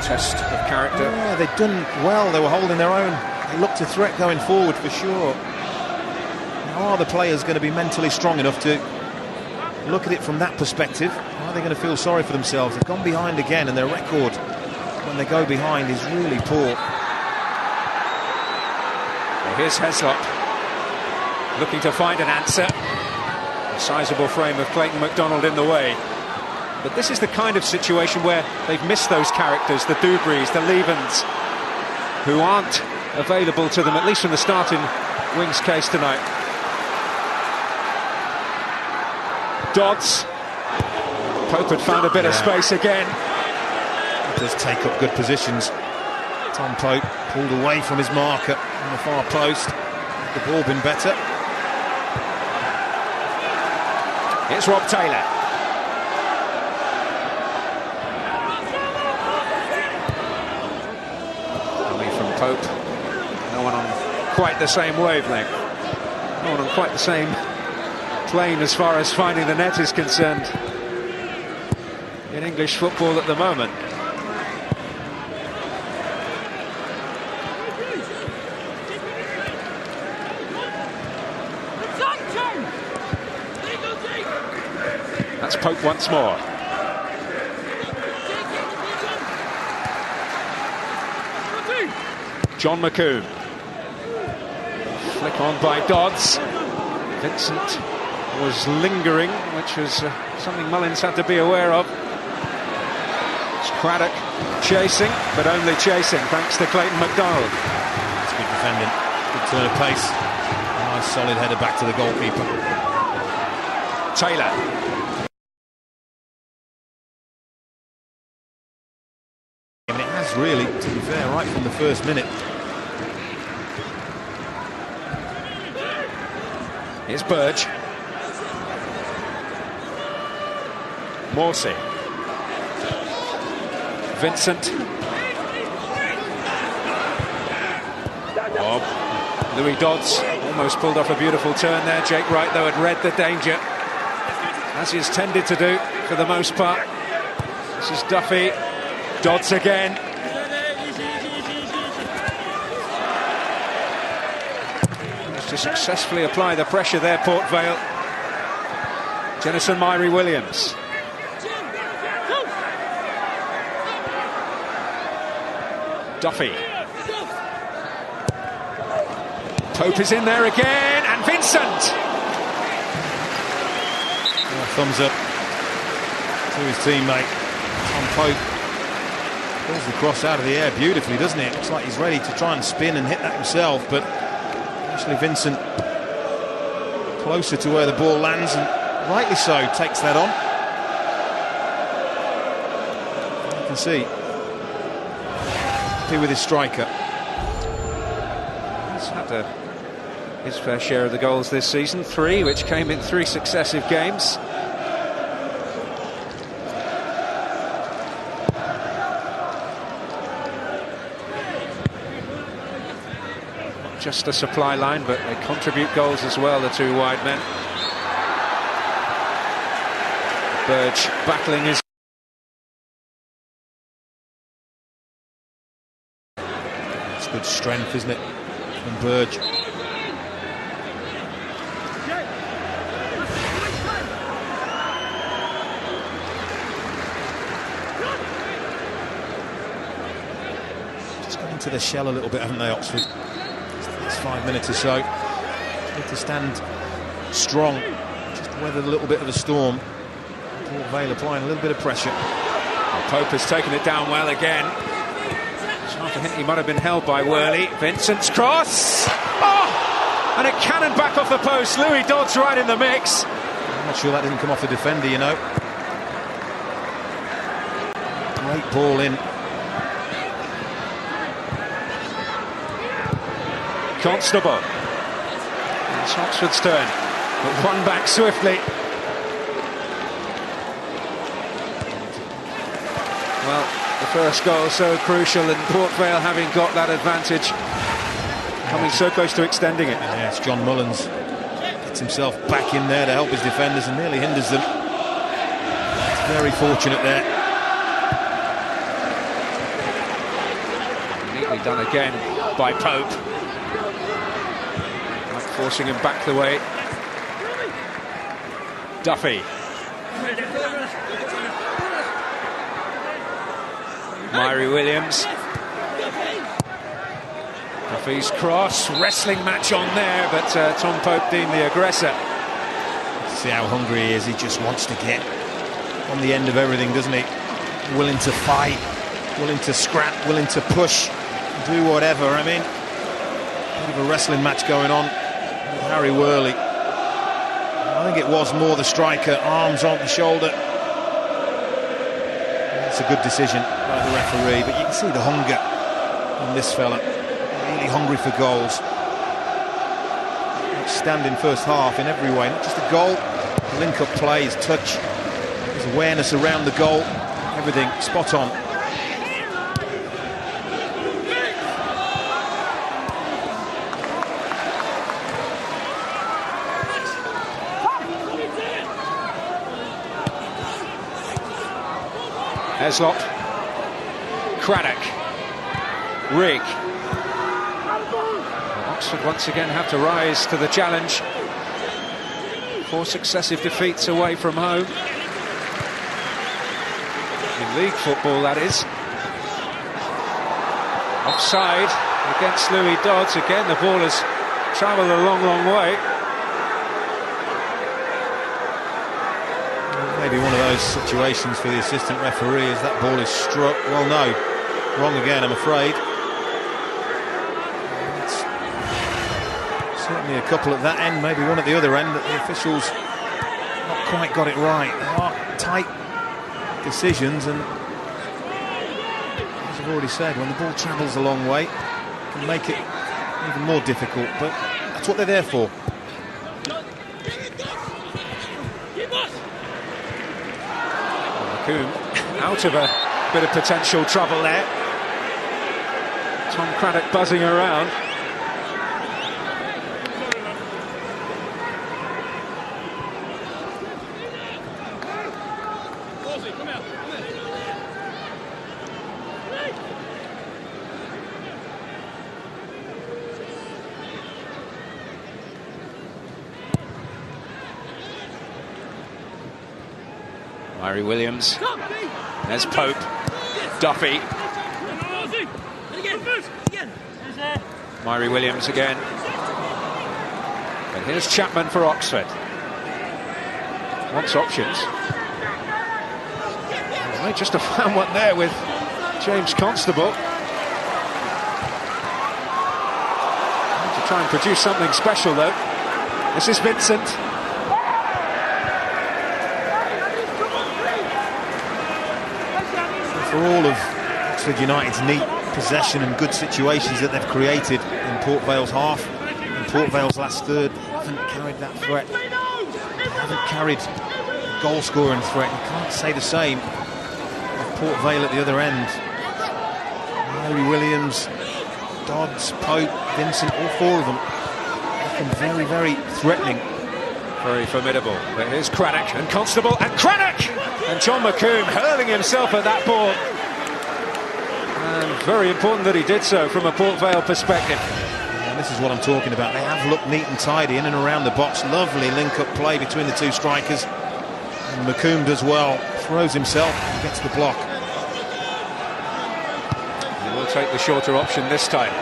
Test of character. Yeah, they've done well. They were holding their own. They looked a threat going forward for sure. Now, are the players going to be mentally strong enough to look at it from that perspective? Are they going to feel sorry for themselves? They've gone behind again, and their record when they go behind is really poor. Well, here's Heslop looking to find an answer. A sizable frame of Clayton MacDonald in the way. But this is the kind of situation where they've missed those characters, the Dubreys, the Levens, who aren't available to them, at least from the starting wings case tonight. Dodds. Pope had found a bit of space again. He does take up good positions. Tom Pope pulled away from his marker on the far post. The ball been better. It's Rob Taylor. Pope. No one on quite the same wavelength. No one on quite the same plane as far as finding the net is concerned in English football at the moment. That's Pope once more. John McCoon. Flick on by Dodds. Vincent was lingering, which was something Mullins had to be aware of. It's Craddock chasing, but only chasing, thanks to Clayton McDonald. That's good defending. Good turn of pace. A nice solid header back to the goalkeeper. Taylor. I mean, it has really, to be fair, right from the first minute. Here's Burge. Morsey. Vincent. Oh, Louis Dodds almost pulled off a beautiful turn there. Jake Wright, though, had read the danger, as he has tended to do for the most part. This is Duffy. Dodds again. To successfully apply the pressure there, Port Vale. Jennison Myrie-Williams. Duffy. Pope is in there again, and Vincent. Thumbs up to his teammate Tom Pope. Pulls the cross out of the air beautifully, doesn't it? Looks like he's ready to try and spin and hit that himself, but actually Vincent closer to where the ball lands, and rightly so, takes that on. You can see happy with his striker. He's had his fair share of the goals this season, 3, which came in 3 successive games. Just a supply line, but they contribute goals as well, the 2 wide men. Burge battling his... It's good strength, isn't it, from Burge. Just got into the shell a little bit, haven't they, Oxford? 5 minutes or so. Need to stand strong, just weather a little bit of a storm. Port Vale applying a little bit of pressure. Well, Pope has taken it down well again. It's half a hint he might have been held by Worley. Vincent's cross. Oh! And a cannon back off the post. Louis Dodds right in the mix. I'm not sure that didn't come off the defender, you know. Great ball in. Constable. It's Oxford's turn, but one back swiftly. Well, the first goal so crucial, and Port Vale having got that advantage, coming so close to extending it. Yeah, it's John Mullins. Gets himself back in there to help his defenders and nearly hinders them. It's very fortunate there. Neatly done again by Pope. Forcing him back the way. Duffy. Myrie-Williams. Duffy's cross. Wrestling match on there, but Tom Pope deemed the aggressor. See how hungry he is. He just wants to get on the end of everything, doesn't he? Willing to fight, willing to scrap, willing to push, do whatever. I mean, bit of a wrestling match going on. Harry Worley. I think it was more the striker, arms on the shoulder. It's a good decision by the referee, but you can see the hunger on this fella. Really hungry for goals. Outstanding first half in every way, not just a goal, link-up play, his touch, his awareness around the goal, everything spot on. Heslop, Craddock, Rigg. Oxford once again have to rise to the challenge. 4 successive defeats away from home. In league football, that is. Offside against Louis Dodds. Again, the ball has travelled a long, long way. Maybe one of those situations for the assistant referee as that ball is struck. Well, no, wrong again, I'm afraid. It's certainly a couple at that end, maybe one at the other end, that the officials not quite got it right. They are tight decisions, and as I've already said, when the ball travels a long way, it can make it even more difficult, but that's what they're there for. Out of a bit of potential trouble there. Tom Craddock buzzing around. Murray Williams. There's Pope. Duffy. Murray Williams again. And here's Chapman for Oxford. Wants options. They just have found one there with James Constable. To try and produce something special though. This is Vincent. For all of Oxford United's neat possession and good situations that they've created in Port Vale's half, in Port Vale's last third, they haven't carried that threat. They haven't carried the goal-scoring threat. You can't say the same of Port Vale at the other end. Murray Williams, Dodds, Pope, Vincent, all four of them looking very, very threatening. Very formidable. But here's Craddock and Constable and Craddock! And John McComb hurling himself at that ball. And very important that he did so from a Port Vale perspective. And this is what I'm talking about. They have looked neat and tidy in and around the box. Lovely link-up play between the two strikers. And McComb does well. Throws himself and gets the block. He will take the shorter option this time.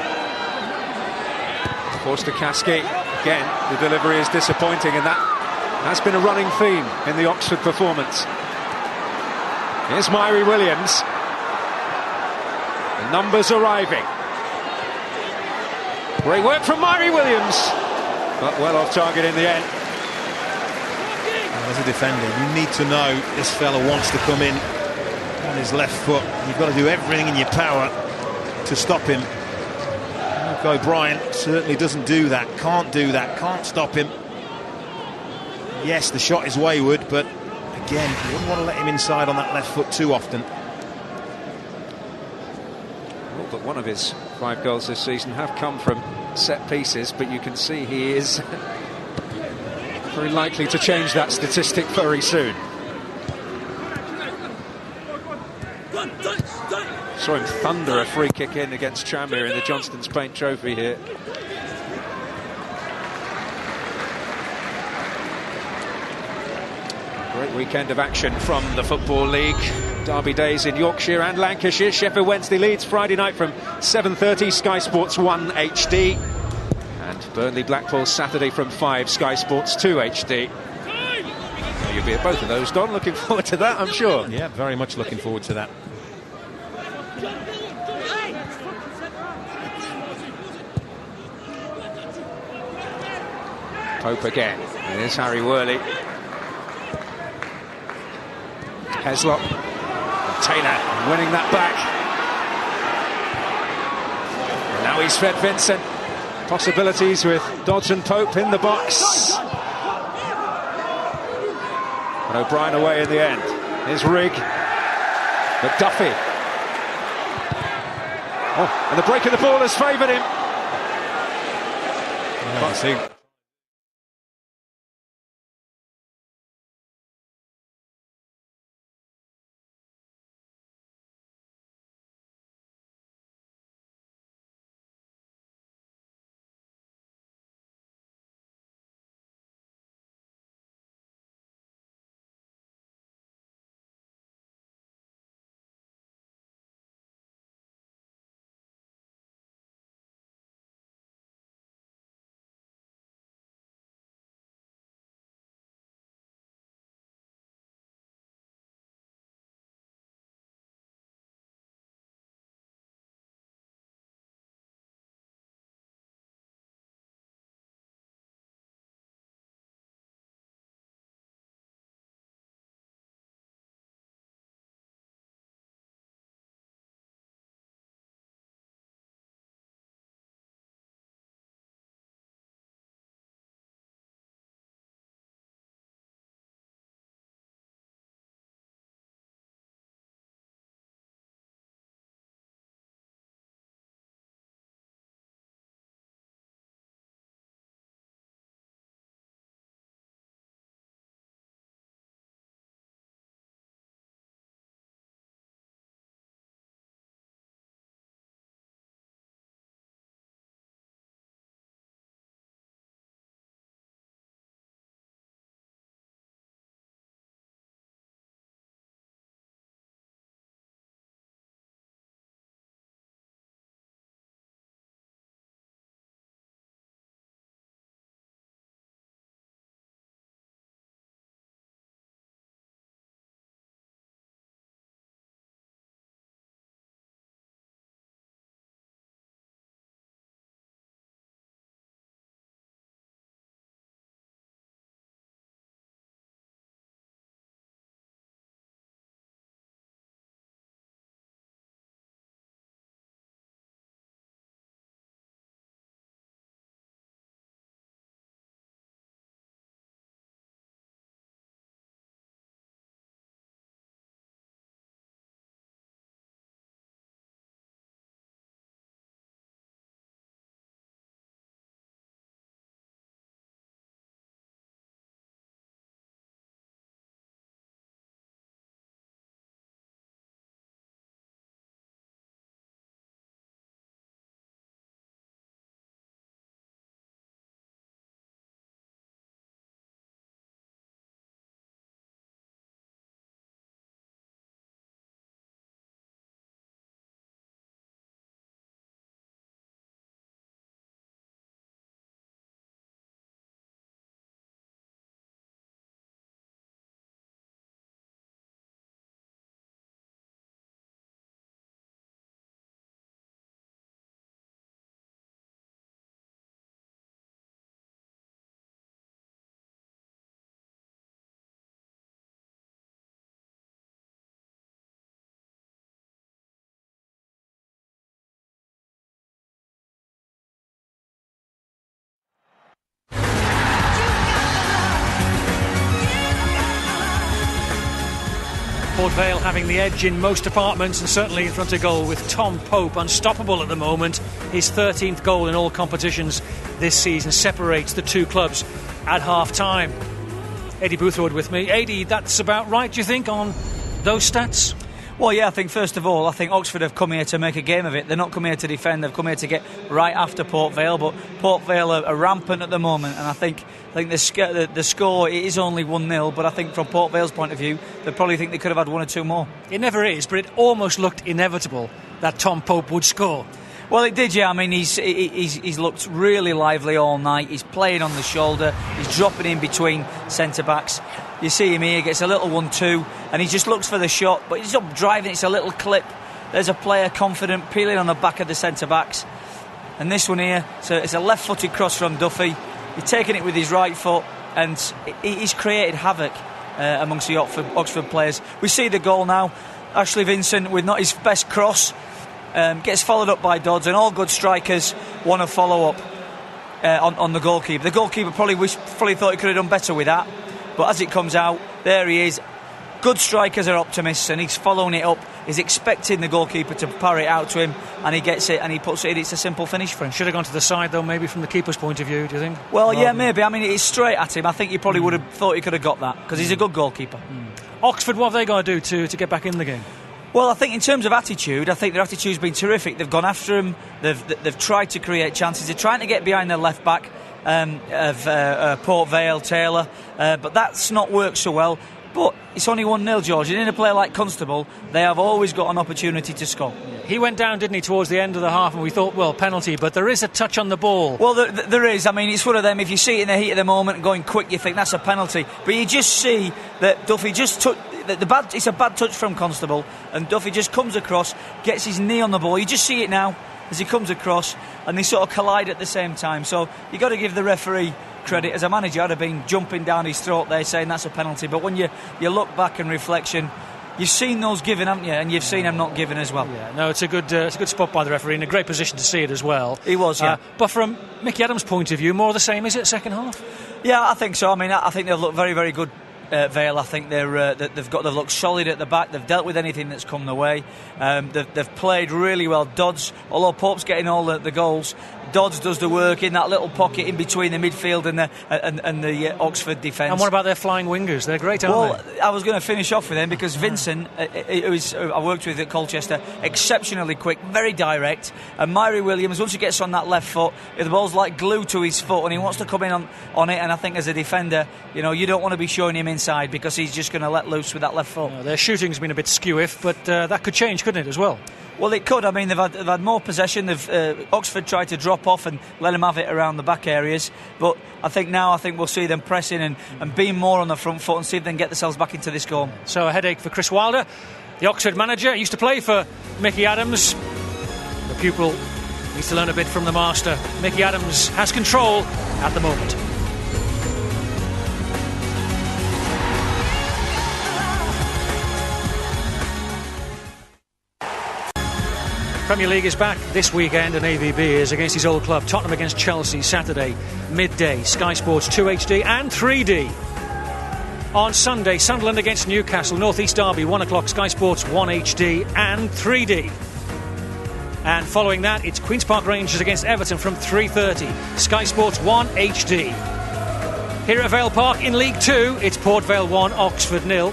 Forced to Kasky. Again, the delivery is disappointing, and that has been a running theme in the Oxford performance. Here's Murray Williams. The numbers arriving. Great work from Murray Williams, but well off target in the end. As a defender, you need to know this fella wants to come in on his left foot. You've got to do everything in your power to stop him. O'Brien certainly doesn't do that, can't do that, can't stop him. Yes, the shot is wayward, but again, you wouldn't want to let him inside on that left foot too often. Well, but one of his 5 goals this season have come from set pieces, but you can see he is very likely to change that statistic very soon. Saw him thunder a free kick in against Tranmere in the Johnston's Paint Trophy here. Great weekend of action from the Football League. Derby days in Yorkshire and Lancashire. Sheffield Wednesday Leeds Friday night from 7:30, Sky Sports 1 HD. And Burnley Blackpool Saturday from 5, Sky Sports 2 HD. You'll be at both of those, Don. Looking forward to that, I'm sure. Yeah, very much looking forward to that. Pope again. There's Harry Worley. Heslop. And Taylor winning that back. And now he's fed Vincent. Possibilities with Dodds and Pope in the box. And O'Brien away in the end. Here's Rigg. But Duffy. Oh, and the break of the ball has favoured him. Yeah, Port Vale having the edge in most departments and certainly in front of goal with Tom Pope unstoppable at the moment. His 13th goal in all competitions this season separates the two clubs at half-time. Eddie Boothroyd with me. Eddie, that's about right, do you think, on those stats? Well, yeah, I think first of all, I think Oxford have come here to make a game of it. They're not come here to defend, they've come here to get right after Port Vale, but Port Vale are rampant at the moment, and I think the score it is only 1-0, but I think from Port Vale's point of view, they probably think they could have had one or two more. It never is, but it almost looked inevitable that Tom Pope would score. Well, it did, yeah. I mean, he's looked really lively all night. He's playing on the shoulder. He's dropping in between centre-backs. You see him here, gets a little 1-2, and he just looks for the shot, but he's not driving. It's a little clip. There's a player confident, peeling on the back of the centre-backs. And this one here, so it's a left-footed cross from Duffy. He's taking it with his right foot, and he's created havoc amongst the Oxford players. We see the goal now. Ashley Vincent with not his best cross. Gets followed up by Dodds, and all good strikers want to follow up on the goalkeeper. The goalkeeper probably thought he could have done better with that, but as it comes out, there he is. Good strikers are optimists, and he's following it up. He's expecting the goalkeeper to parry it out to him, and he gets it and he puts it in. It's a simple finish for him. Should have gone to the side though, maybe from the keeper's point of view, do you think? Well, yeah, maybe. I mean, it's straight at him. I think he probably would have thought he could have got that, because he's a good goalkeeper. Oxford, what have they got to do to get back in the game? Well, I think in terms of attitude, I think their attitude's been terrific. They've gone after him. They've tried to create chances. They're trying to get behind their left back of Port Vale, Taylor, but that's not worked so well. But it's only 1-0, George. And in a player like Constable, they have always got an opportunity to score. He went down, didn't he, towards the end of the half, and we thought, well, penalty, but there is a touch on the ball. Well, there is. I mean, it's one of them, if you see it in the heat of the moment and going quick, you think that's a penalty. But you just see that Duffy just took... It's a bad touch from Constable, and Duffy just comes across, gets his knee on the ball. You just see it now as he comes across, and they sort of collide at the same time. So you've got to give the referee credit. As a manager, I'd have been jumping down his throat there saying that's a penalty. But when you look back in reflection, you've seen those given, haven't you? And you've seen them not given as well. Yeah, no, it's a good spot by the referee, in a great position to see it as well. He was, yeah. But from Mickey Adams' point of view, more of the same, is it, second half? Yeah, I think so. I mean, I think they'll look very, very good. Vale, I think they've looked solid at the back. They've dealt with anything that's come their way. They've played really well. Dodds, although Pope's getting all the goals, Dodds does the work in that little pocket in between the midfield and the Oxford defence. And what about their flying wingers? They're great, aren't they? I was going to finish off with them because Vincent, who I worked with at Colchester, exceptionally quick, very direct. And Myrie Williams, once he gets on that left foot, the ball's like glue to his foot, and he wants to come in on it. And I think as a defender, you don't want to be showing him inside because he's just going to let loose with that left foot. Their shooting's been a bit skew-if, but that could change, couldn't it, as well? Well, it could. I mean, they've had more possession. Oxford tried to drop off and let them have it around the back areas. But I think we'll see them pressing and being more on the front foot and see if they can get themselves back into this goal. So a headache for Chris Wilder, the Oxford manager. He used to play for Mickey Adams. The pupil needs to learn a bit from the master. Mickey Adams has control at the moment. Premier League is back this weekend, and AVB is against his old club. Tottenham against Chelsea, Saturday, midday. Sky Sports 2 HD and 3D. On Sunday, Sunderland against Newcastle, North East Derby, 1 o'clock, Sky Sports 1 HD and 3D. And following that, it's Queen's Park Rangers against Everton from 3:30, Sky Sports 1 HD. Here at Vale Park in League 2, it's Port Vale 1, Oxford 0.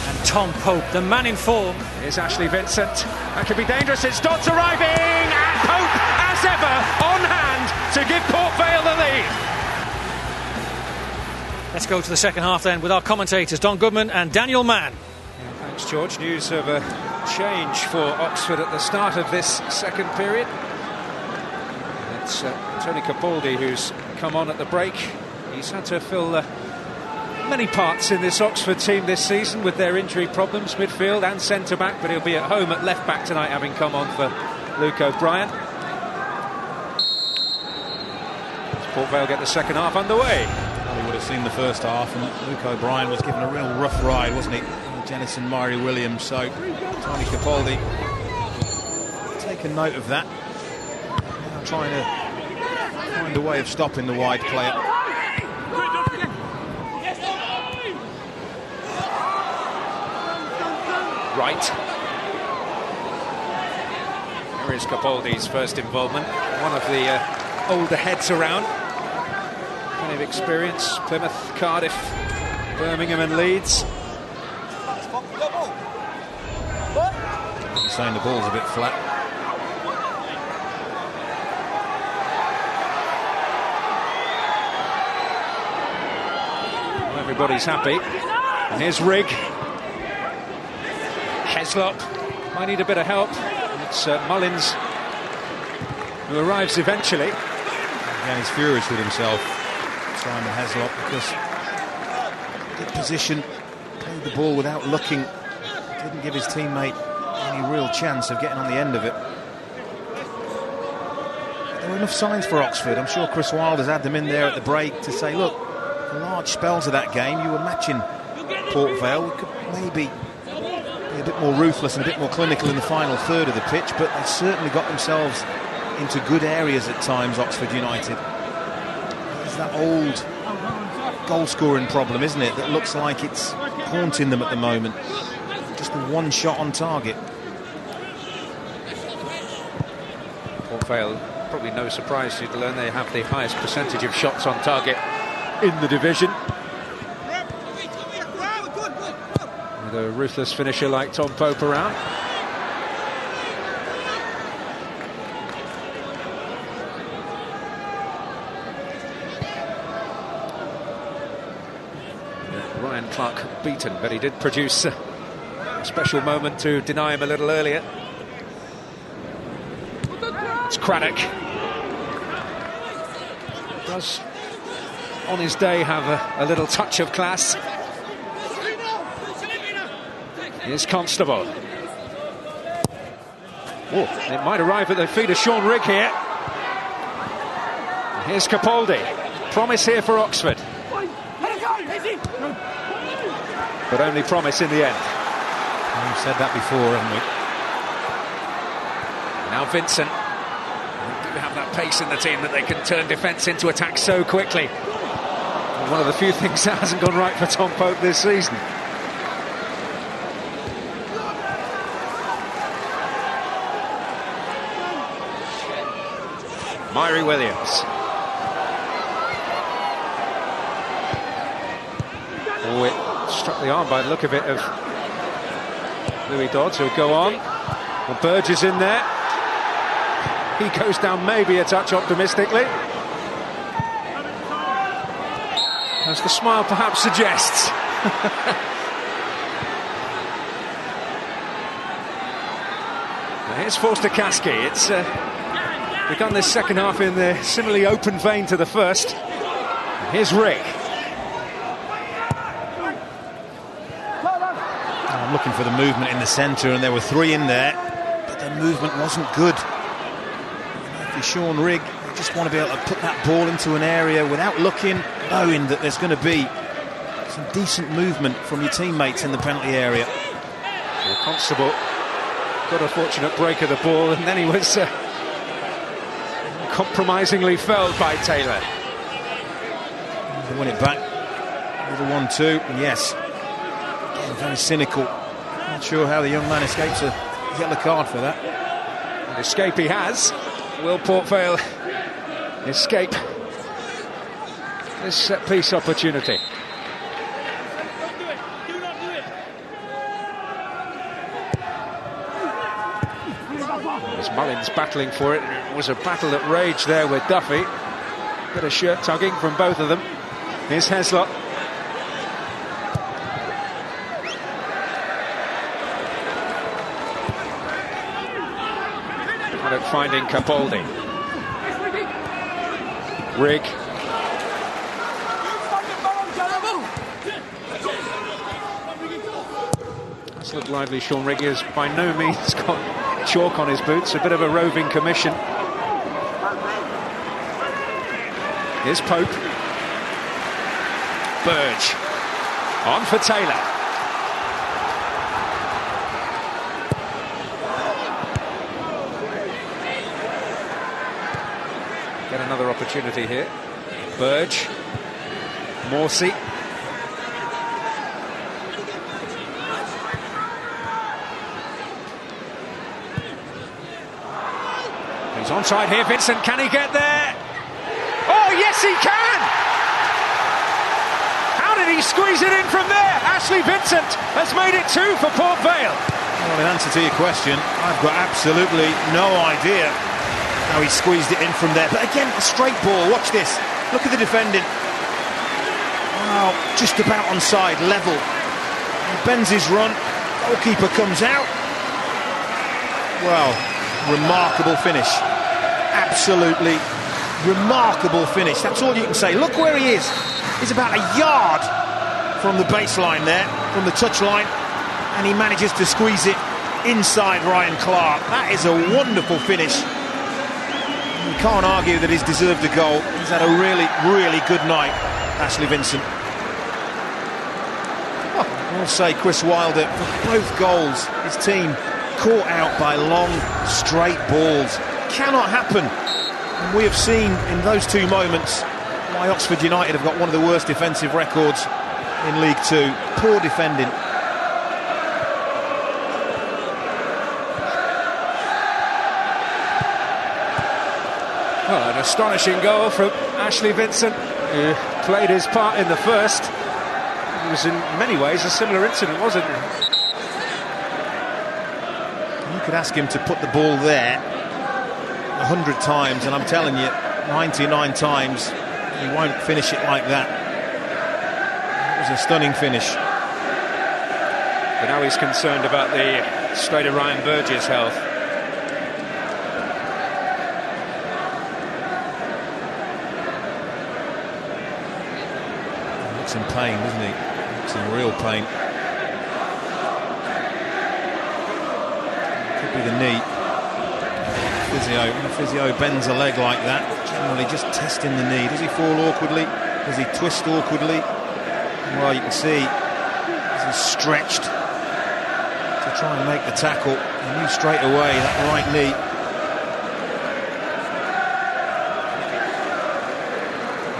And Tom Pope, the man in form. Here's Ashley Vincent. That could be dangerous. It's Dodds arriving, and Pope, as ever, on hand to give Port Vale the lead. Let's go to the second half then with our commentators, Don Goodman and Daniel Mann. Yeah, thanks, George. News of a change for Oxford at the start of this second period. It's Tony Capaldi who's come on at the break. He's had to fill many parts in this Oxford team this season with their injury problems, midfield and centre-back, but he'll be at home at left-back tonight, having come on for Luke O'Brien. Port Vale get the second half underway. Well, he would have seen the first half, and Luke O'Brien was given a real rough ride, wasn't he? Jennison, Myrie Williams, so Tony Capaldi taking note of that. Now trying to find a way of stopping the wide player. right. Here is Capaldi's first involvement. One of the older heads around. Plenty of experience. Plymouth, Cardiff, Birmingham and Leeds. He's saying the ball's a bit flat. Well, everybody's happy. And here's Rigg. Heslop might need a bit of help. It's Mullins who arrives eventually. Again, he's furious with himself, Simon Heslop, because good position, played the ball without looking, didn't give his teammate any real chance of getting on the end of it. There were enough signs for Oxford. I'm sure Chris Wilder's had them in there at the break to say, look, for large spells of that game, you were matching Port Vale. We could maybe be a bit more ruthless and a bit more clinical in the final third of the pitch, but they certainly got themselves into good areas at times, Oxford United. There's that old goal-scoring problem, isn't it, that looks like it's haunting them at the moment. Just the one shot on target. Port Vale, probably no surprise to learn they have the highest percentage of shots on target in the division. With a ruthless finisher like Tom Pope around. Ryan Clark beaten, but he did produce a special moment to deny him a little earlier. It's Craddock. Does, on his day, have a little touch of class. Here's Constable. Oh, it might arrive at the feet of Sean Rigg here. Here's Capaldi. Promise here for Oxford. But only promise in the end. We've said that before, haven't we? Now Vincent. They do have that pace in the team that they can turn defence into attack so quickly. And one of the few things that hasn't gone right for Tom Pope this season. Myrie Williams. Oh, it struck the arm by the look of it of Louis Dodds, who'll go on. Well, Burge is in there. He goes down maybe a touch optimistically. As the smile perhaps suggests. Now here's Forster Kasky. It's begun this second half in the similarly open vein to the first. And here's Rigg. I'm looking for the movement in the centre, and there were three in there, but the movement wasn't good. For Sean Rigg, you just want to be able to put that ball into an area without looking, knowing that there's going to be some decent movement from your teammates in the penalty area. Well, Constable got a fortunate break of the ball, and then he was compromisingly felled by Taylor. They win it back with a 1-2, and yes, again, very cynical. Not sure how the young man escapes a yellow card for that. And escape he has. Will Port Vale escape this set-piece opportunity? There's Mullins battling for it. It was a battle that raged there with Duffy. Bit of shirt tugging from both of them. Here's Heslop. Finding Capaldi. Rigg. That's looked lively. Sean Rigg has by no means got chalk on his boots. A bit of a roving commission. Here's Pope. Burge. On for Taylor. Get another opportunity here. Burge. Morsey. onside here, Vincent, can he get there? Oh, yes he can! How did he squeeze it in from there? Ashley Vincent has made it 2 for Port Vale. Well, in answer to your question, I've got absolutely no idea how he squeezed it in from there. But again, a straight ball. Watch this. Look at the defending. Wow, just about onside, level. He bends his run. Goalkeeper comes out. Well, remarkable finish. Absolutely remarkable finish. That's all you can say. Look where he is. He's about a yard from the baseline there, from the touchline, and he manages to squeeze it inside Ryan Clark. That is a wonderful finish. You can't argue that he's deserved a goal. He's had a really, really good night, Ashley Vincent. I'll say Chris Wilder, for both goals, his team caught out by long, straight balls. Cannot happen. And we have seen in those 2 moments why Oxford United have got one of the worst defensive records in League Two. Poor defending. Well, an astonishing goal from Ashley Vincent, who played his part in the first. It was in many ways a similar incident, wasn't it? You could ask him to put the ball there 100 times, and I'm telling you, 99 times he won't finish it like that. It was a stunning finish. But now he's concerned about the state of Ryan Burge's health. He looks in pain, doesn't he? He looks in real pain. Could be the knee. When the physio bends a leg like that, generally just testing the knee. Does he fall awkwardly? Does he twist awkwardly? Well, you can see he's stretched to try and make the tackle. He knew straight away that right knee.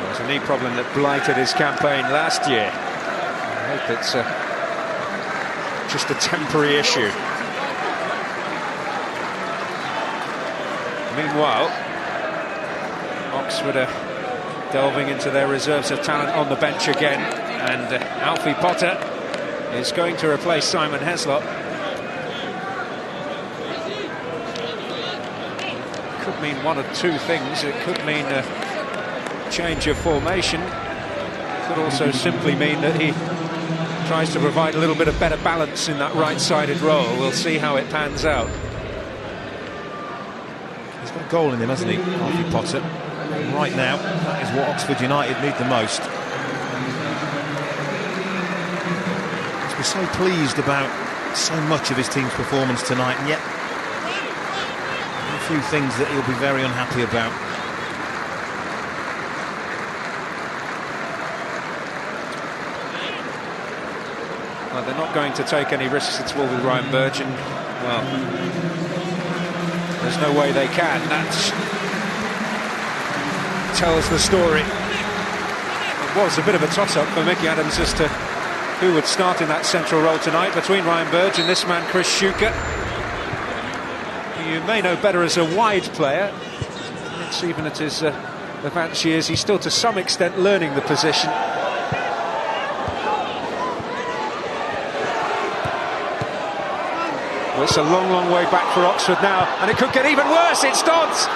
It was a knee problem that blighted his campaign last year. I hope it's just a temporary issue. Meanwhile, Oxford are delving into their reserves of talent on the bench again, and Alfie Potter is going to replace Simon Heslop. Could mean one of 2 things. It could mean a change of formation. It could also simply mean that he tries to provide a little bit of better balance in that right-sided role. We'll see how it pans out. He's got a goal in him, hasn't he, Alfie Potter? Right now, that is what Oxford United need the most. We're so pleased about so much of his team's performance tonight, and yet a few things that he'll be very unhappy about. Well, they're not going to take any risks at all with Ryan Burge, and well, there's no way they can. That tells the story. It was a bit of a toss-up for Mickey Adams as to who would start in that central role tonight between Ryan Burge and this man Chris Schuker. You may know better as a wide player. It's even at his advanced years, he's still to some extent learning the position. Well, it's a long, long way back for Oxford now, and it could get even worse. It's Dodds.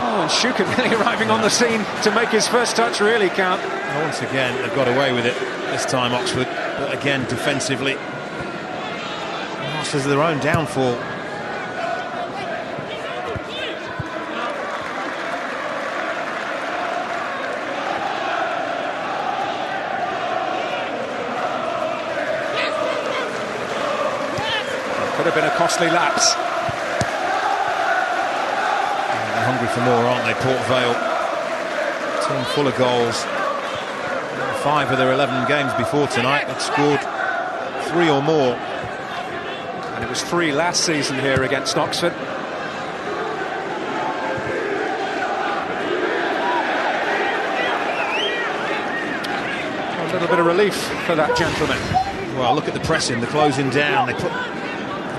Oh, and Schuker really arriving on the scene to make his first touch really count. Well, once again, they've got away with it this time, Oxford, but again, defensively, masters of their own downfall. Could have been a costly lapse. They're hungry for more, aren't they, Port Vale? Team full of goals. 5 of their 11 games before tonight, they'd scored 3 or more. And it was 3 last season here against Oxford. A little bit of relief for that gentleman. Well, look at the pressing, the closing down. They put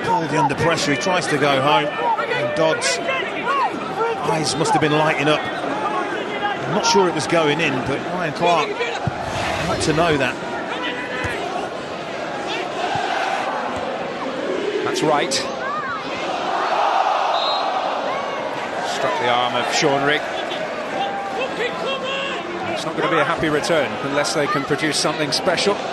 Capaldi under pressure. He tries to go home. And Dodds eyes must have been lighting up. I'm not sure it was going in, but Ryan Clark ought to know that. That's right. Struck the arm of Sean Rigg. It's not going to be a happy return unless they can produce something special. There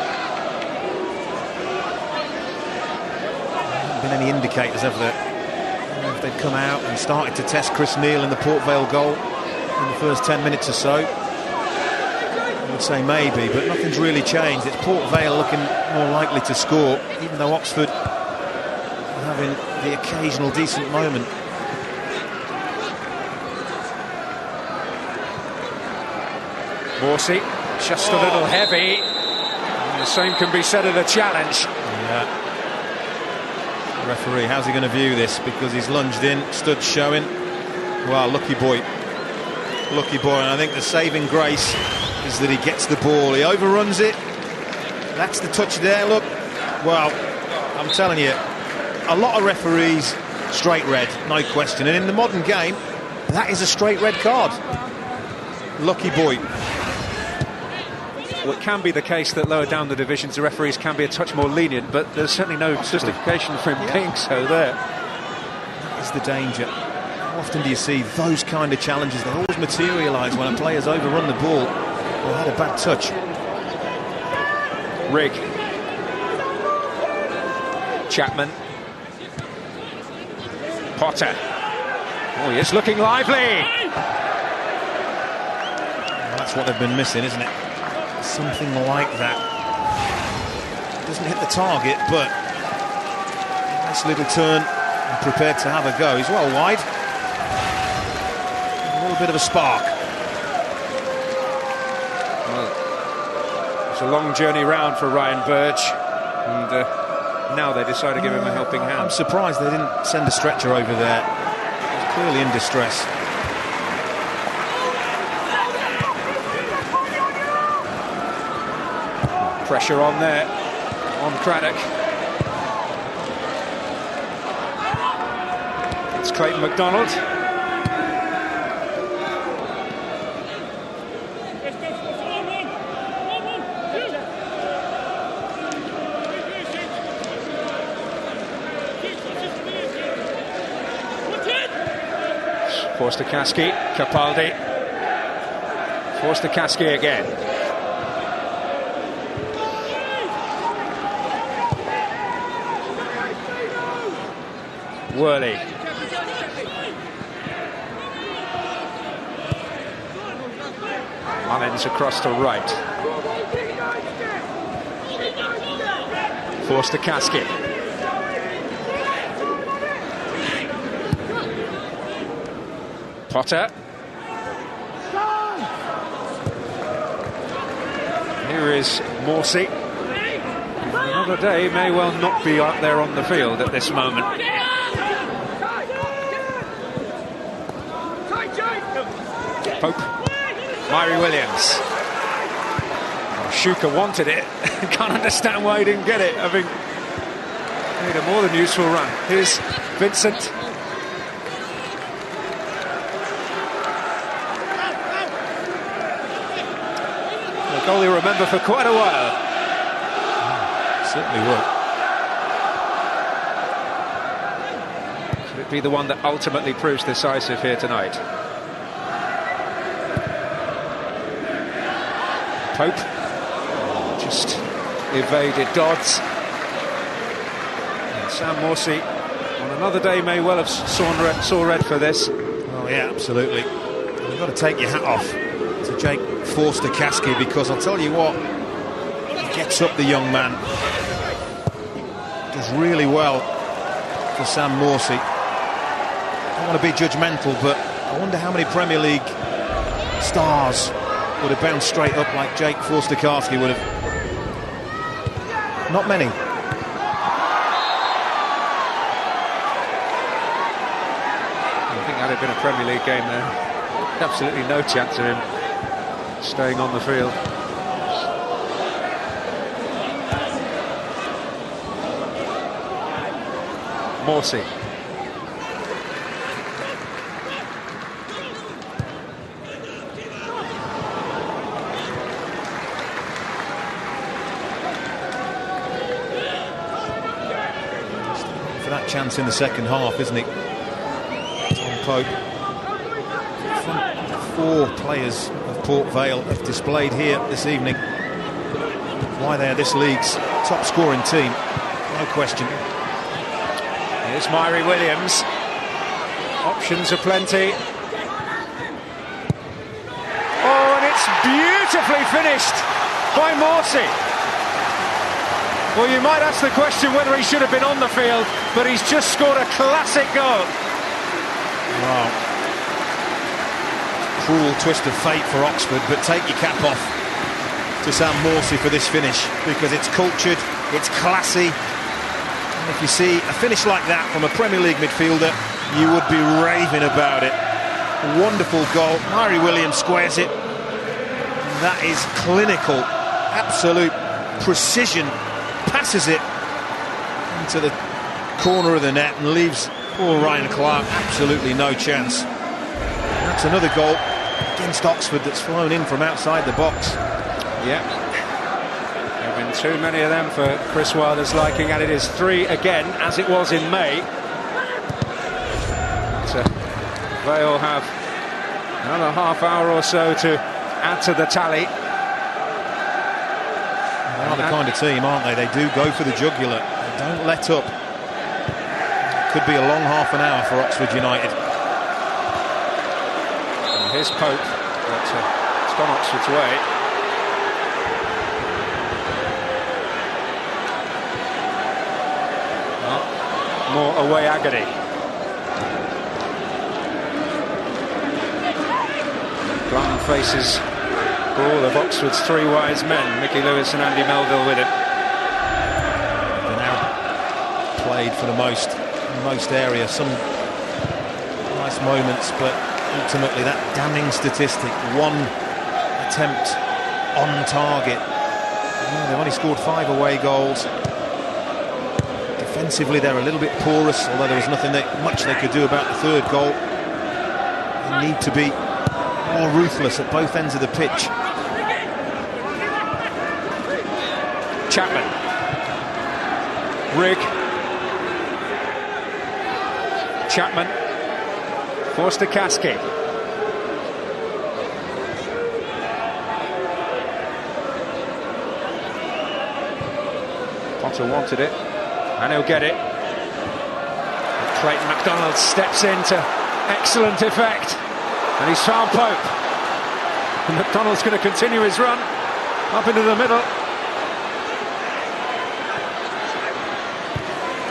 haven't been any indicators, have there? If they've come out and started to test Chris Neal in the Port Vale goal in the first 10 minutes or so, I would say maybe, but nothing's really changed. It's Port Vale looking more likely to score, even though Oxford are having the occasional decent moment. Morsey, just a little heavy. And the same can be said of the challenge. Yeah. Referee, how's he going to view this? Because he's lunged in, stood showing. Well, lucky boy. Lucky boy. And I think the saving grace is that he gets the ball. He overruns it. That's the touch there, look. Well, I'm telling you, a lot of referees, straight red, no question. And in the modern game, that is a straight red card. Lucky boy. Well, it can be the case that lower down the divisions the referees can be a touch more lenient, but there's certainly no justification for him being so there. That is the danger. How often do you see those kind of challenges? They always materialise when a player's overrun the ball or had a bad touch. Rigg. Chapman. Potter. Oh, he is looking lively. Well, that's what they've been missing, isn't it? Something like that. Doesn't hit the target, but nice little turn and prepared to have a go. He's well wide. A little bit of a spark. Well, it's a long journey round for Ryan Burge, and now they decide to give him a helping hand. I'm surprised they didn't send a stretcher over there. He's clearly in distress. Pressure on there, on Craddock. It's Clayton MacDonald. Forster-Caskey, Capaldi. Forster-Caskey again. Worley. Mullins across to right. Forster-Caskey. Potter. Here is Morsey. Another day may well not be out there on the field at this moment. Pope. Myrie Williams. Oh, Shuka wanted it. Can't understand why he didn't get it. I think made a more than useful run. Here's Vincent. A goal you'll remember for quite a while. Certainly will. Could it be the one that ultimately proves decisive here tonight? Pope just evaded Dodds. And Sam Morsey on another day may well have saw red for this. Oh yeah, absolutely. You've got to take your hat off to Jake Forster-Caskey, because I'll tell you what, he gets up the young man. Does really well for Sam Morsey. I don't want to be judgmental, but I wonder how many Premier League stars would have bounced straight up like Jake Forster-Caskey would have. Not many. I think that had been a Premier League game there. Absolutely no chance of him staying on the field. Morsey. chance in the second half, isn't he? Tom Pope. Four players of Port Vale have displayed here this evening why they are this league's top scoring team, no question. Here's Myrie Williams. Options are plenty. Oh, and it's beautifully finished by Morsey. Well, you might ask the question whether he should have been on the field, but he's just scored a classic goal. Wow. Cruel twist of fate for Oxford, but take your cap off to Sam Morsey for this finish, because it's cultured, it's classy, and if you see a finish like that from a Premier League midfielder, you would be raving about it. A wonderful goal. Myrie Williams squares it. That is clinical, absolute precision, passes it into the corner of the net and leaves poor Ryan Clark absolutely no chance. And that's another goal against Oxford that's flown in from outside the box. Yeah, there have been too many of them for Chris Wilder's liking, and it is 3 again, as it was in May. But, Vale have another half hour or so to add to the tally. They are the kind of team, aren't they? They do go for the jugular. They don't let up. Could be a long half an hour for Oxford United. And here's Pope, but it's gone Oxford's way. More away agony. Glum faces all of Oxford's 3 wise men, Mickey Lewis and Andy Melville with him. They're now played for the most area, some nice moments, but ultimately that damning statistic, 1 attempt on target. They've only scored 5 away goals. Defensively they're a little bit porous, although there was nothing much they could do about the third goal. They need to be more ruthless at both ends of the pitch. Chapman. Rigg. Chapman. Forster-Caskey. Potter wanted it, and he'll get it. Clayton MacDonald steps into excellent effect, and he's found Pope. And MacDonald's going to continue his run up into the middle.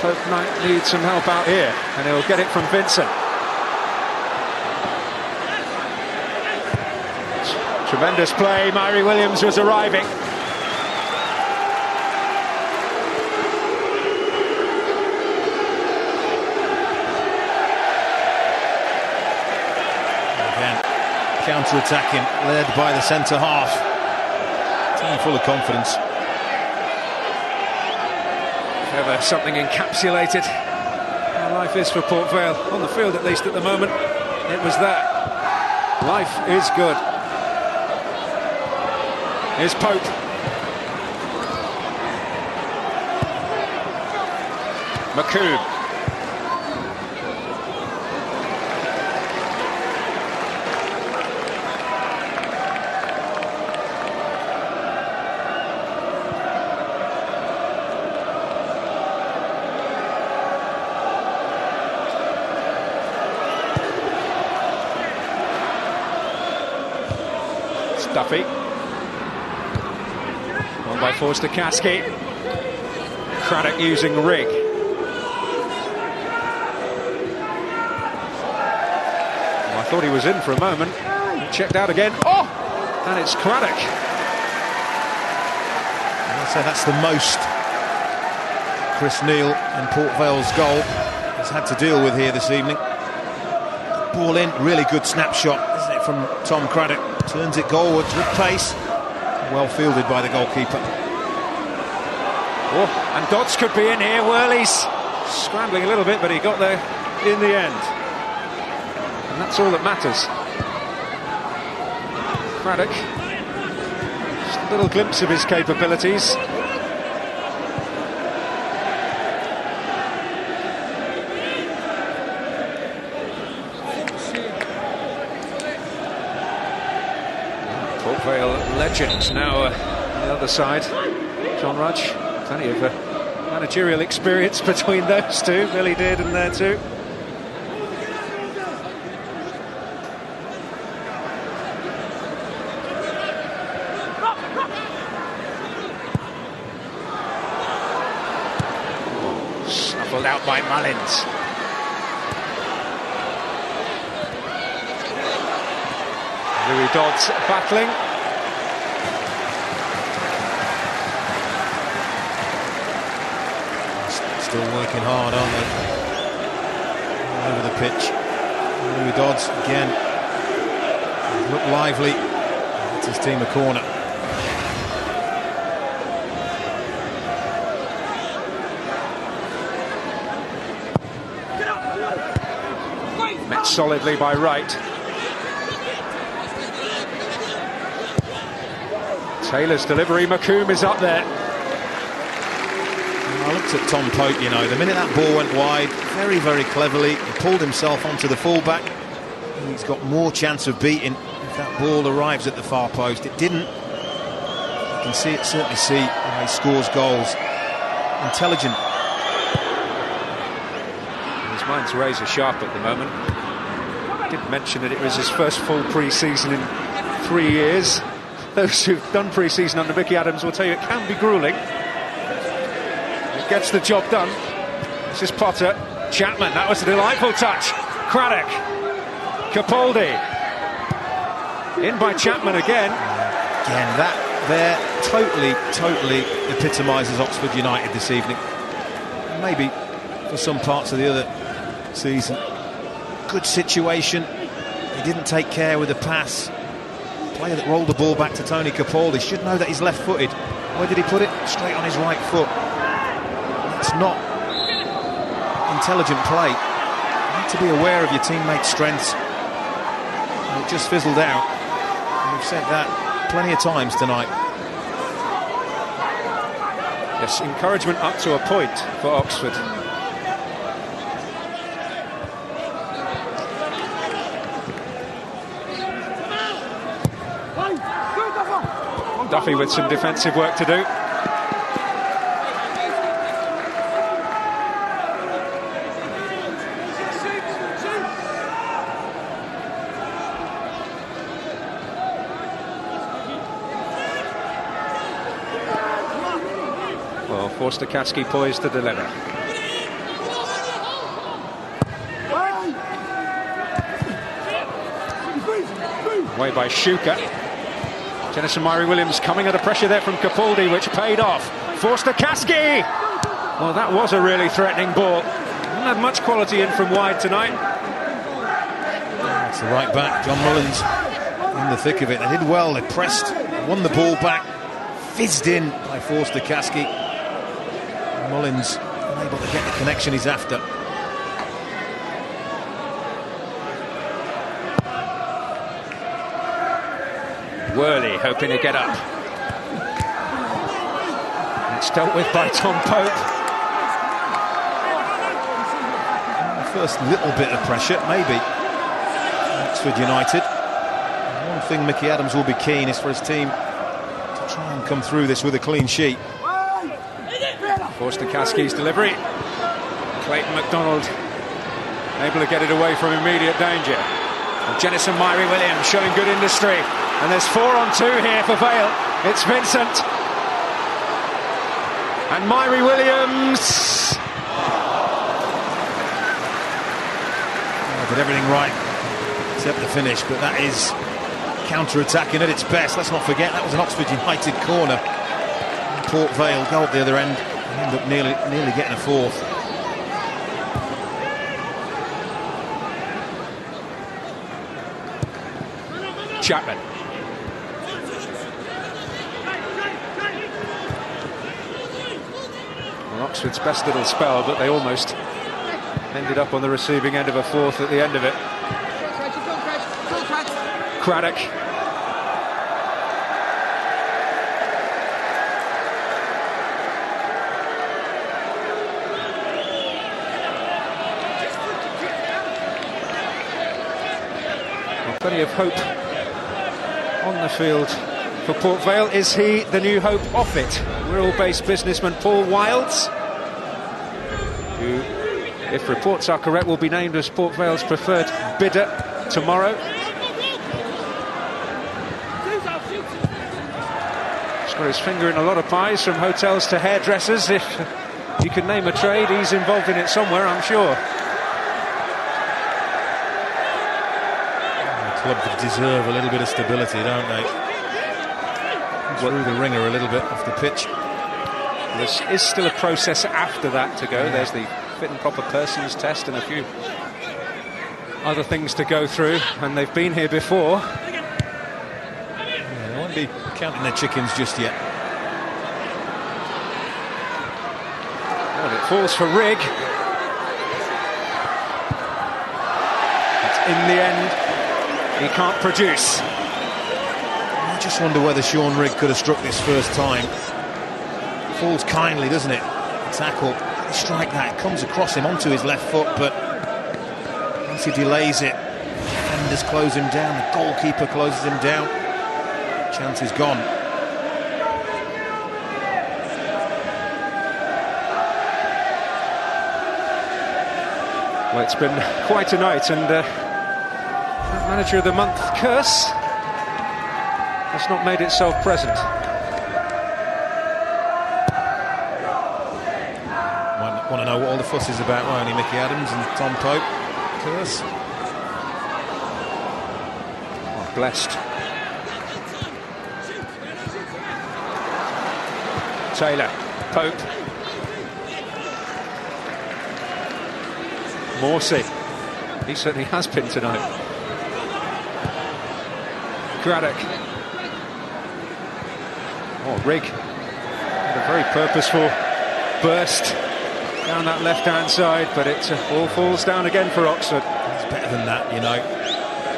Pope might need some help out here, and he'll get it from Vincent. Tremendous play. Myrie Williams was arriving. Counter-attacking, led by the centre-half. Team full of confidence. If ever something encapsulated how life is for Port Vale, on the field at least at the moment, it was that. Life is good. Here's Pope. McCoom. Duffy. On by Forster-Caskey. Craddock using Rigg. Well, I thought he was in for a moment. Checked out again. Oh! And it's Craddock. I'd say that's the most Chris Neal in Port Vale's goal has had to deal with here this evening. Ball in, really good snapshot, isn't it, from Tom Craddock. Turns it goalwards with pace. Well fielded by the goalkeeper. Oh, and Dodds could be in here. Worley's scrambling a little bit, but he got there in the end. And that's all that matters. Craddock, just a little glimpse of his capabilities. Vale legend now on the other side. John Rudge, plenty of managerial experience between those two. Billy did, and there too. Snuffled out by Mullins. Louis Dodds battling. Still working hard, aren't they? All over the pitch. Louis Dodds again. Look lively. That's his team a corner. Met solidly by Wright. Taylor's delivery, McComb is up there. I looked at Tom Pope, you know, the minute that ball went wide, very, very cleverly, he pulled himself onto the fullback. He's got more chance of beating if that ball arrives at the far post. It didn't. You can see it, certainly see how he scores goals. Intelligent. His mind's razor sharp at the moment. I did mention that it was his first full pre-season in 3 years. Those who've done pre-season under Mickey Adams will tell you it can be gruelling. It gets the job done. This is Potter. Chapman, that was a delightful touch. Craddock. Capaldi. In by Chapman again. Again, that there totally epitomises Oxford United this evening. Maybe for some parts of the other season. Good situation. He didn't take care with the pass. Player that rolled the ball back to Tony Capaldi should know that he's left-footed. Where did he put it? Straight on his right foot. That's not intelligent play. You need to be aware of your teammates' strengths. And it just fizzled out. And we've said that plenty of times tonight. Yes, encouragement up to a point for Oxford. Duffy with some defensive work to do. Well, Forster-Katsky poised to deliver. Away by Shuka. Dennis and Myrie Williams coming under pressure there from Capaldi, which paid off. Forster-Katsky! Well, that was a really threatening ball. Didn't have much quality in from wide tonight. That's the right back, John Mullins, in the thick of it. They did well, they pressed, won the ball back, fizzed in by Forster-Katsky. Mullins unable to get the connection he's after. Worley hoping to get up. It's dealt with by Tom Pope. First little bit of pressure, maybe. Oxford United. One thing Mickey Adams will be keen is for his team to try and come through this with a clean sheet. Forster-Katsky's delivery. Clayton MacDonald able to get it away from immediate danger. And Jennison Myrie Williams showing good industry. And there's 4-on-2 here for Vale. It's Vincent. And Myrie Williams. Did everything right except the finish, but that is counter-attacking at its best. Let's not forget that was an Oxford United corner. Port Vale go up the other end and end up nearly getting a fourth. Chapman. Well, Oxford's best little spell, but they almost ended up on the receiving end of a fourth at the end of it. Craddock. Well, plenty of hope on the field for Port Vale. Is he the new hope off it? Wirral-based businessman Paul Wilds, who, if reports are correct, will be named as Port Vale's preferred bidder tomorrow. He's got his finger in a lot of pies, from hotels to hairdressers. If you can name a trade, he's involved in it somewhere, I'm sure. Club deserve a little bit of stability, don't they? Through the ringer a little bit off the pitch. There is still a process after that to go. There's the fit and proper persons test and a few other things to go through, and they've been here before. They won't be counting their chickens just yet. Well, it falls for Rigg. But in the end, he can't produce. I just wonder whether Sean Rigg could have struck this first time. Falls kindly, doesn't it? Tackle. He strike that. It comes across him onto his left foot, but once he delays it, defenders close him down. The goalkeeper closes him down. Chance is gone. Well, it's been quite a night, and Manager of the Month curse has not made itself present. Might want to know what all the fuss is about, won't he? Mickey Adams and Tom Pope. Curse. Oh, blessed. Taylor, Pope, Morsey. He certainly has been tonight. Craddock. Oh, Rigg. Had a very purposeful burst down that left-hand side, but it all falls down again for Oxford. He's better than that, you know.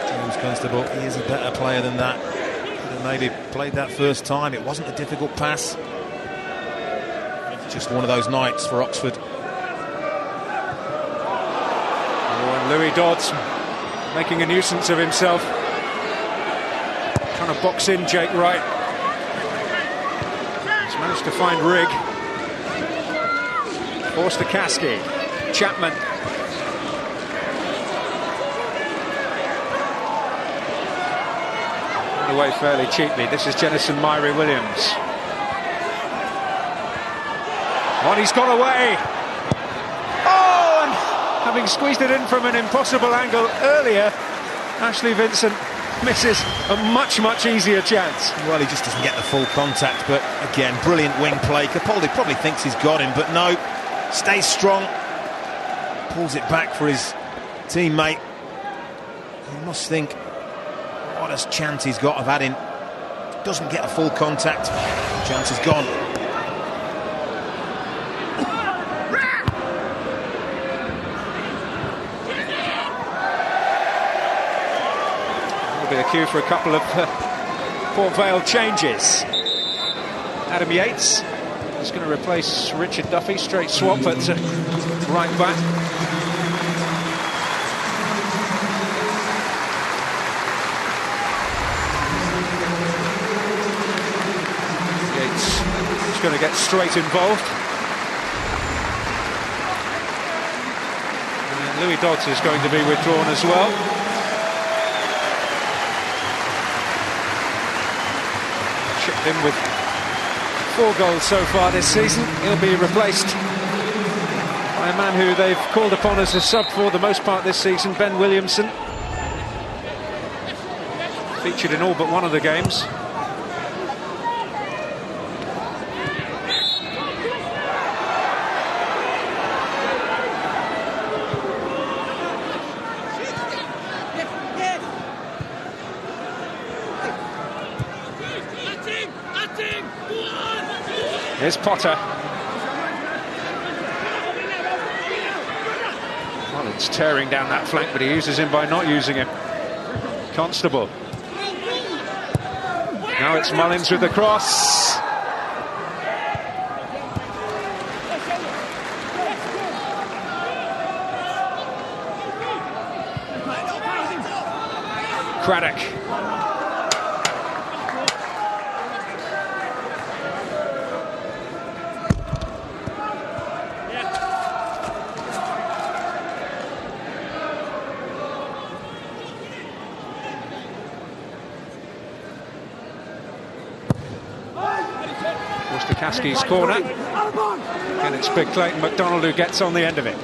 James Constable, he is a better player than that. Could have maybe played that first time. It wasn't a difficult pass. Just one of those nights for Oxford. Oh, and Louis Dodds making a nuisance of himself. Trying to box in Jake Wright. He's managed to find Rigg. Forster-Caskey. Chapman. Put away fairly cheaply. This is Jennison Myrie-Williams. One, he's got away. Oh, and having squeezed it in from an impossible angle earlier, Ashley Vincent misses a much, much easier chance. Well, he just doesn't get the full contact, but again, brilliant wing play. Capaldi probably thinks he's got him, but no, stays strong, pulls it back for his teammate. He must think, what a chance he's got of adding. Doesn't get a full contact, chance is gone. Be a cue for a couple of Port Vale changes. Adam Yates is going to replace Richard Duffy, straight swap at right back. Yates is going to get straight involved. And Louis Dodds is going to be withdrawn as well. Chipped in with 4 goals so far this season. He'll be replaced by a man who they've called upon as a sub for the most part this season, Ben Williamson. Featured in all but one of the games. Here's Potter. Mullins tearing down that flank, but he uses him by not using him. Constable. Now it's Mullins with the cross. Craddock. Wojciechowski's corner. Again, it's big Clayton McDonald who gets on the end of it.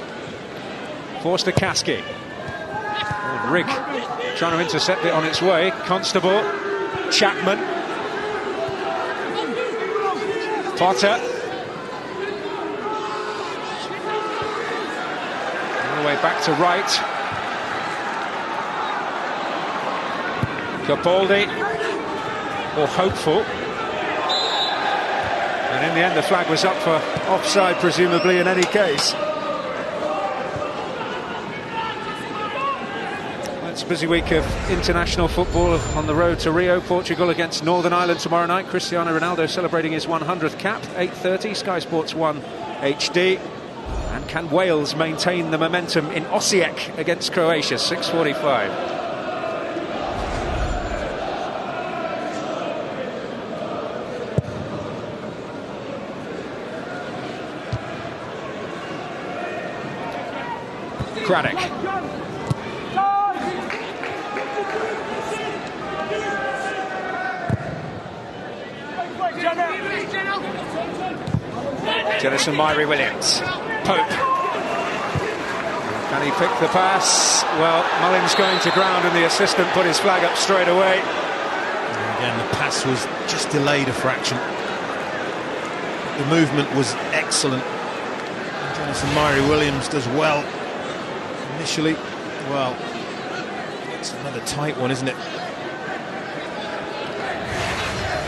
Wojciechowski. Rigg trying to intercept it on its way. Constable. Chapman. Potter. All the way back to right. Capaldi. Or hopeful. And in the end the flag was up for offside, presumably, in any case. It's a busy week of international football on the road to Rio. Portugal against Northern Ireland tomorrow night. Cristiano Ronaldo celebrating his 100th cap. 8:30, Sky Sports 1 HD. And can Wales maintain the momentum in Osijek against Croatia? 6:45. Craddock. Jennison Myrie Williams. Pope. Can he pick the pass? Well, Mullins going to ground and the assistant put his flag up straight away. And again, the pass was just delayed a fraction. The movement was excellent. Jennison Myrie Williams does well. Initially, well, it's another tight one, isn't it?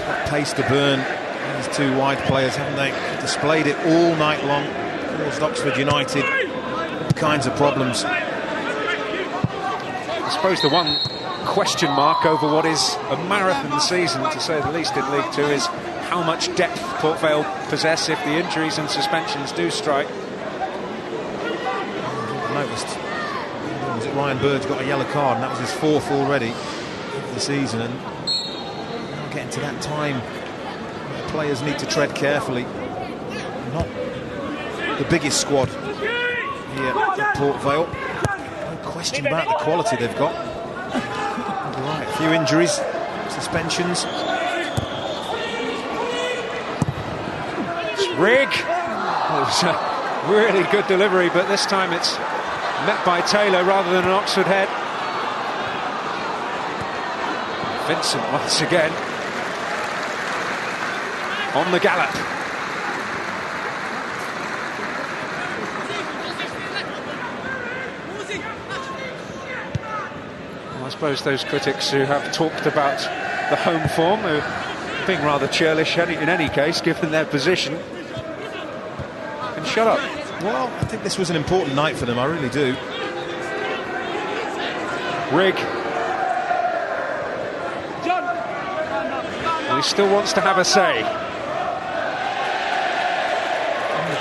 Got pace to burn. These two wide players, haven't they? Displayed it all night long. Caused Oxford United all kinds of problems. I suppose the one question mark over what is a marathon season, to say the least, in League Two is how much depth Port Vale possess if the injuries and suspensions do strike. I noticed, was it Ryan Bird's got a yellow card, and that was his 4th already of the season. And now getting to that time, players need to tread carefully. Not the biggest squad here at Port Vale. No question about the quality they've got. Right, a few injuries, suspensions. It's Rigg. Oh, it was a really good delivery, but this time it's met by Taylor rather than an Oxford head. Vincent once again on the gallop. Well, I suppose those critics who have talked about the home form, who are being rather churlish in any case, given their position, can shut up. Well, I think this was an important night for them, I really do. Rigg. Well, he still wants to have a say.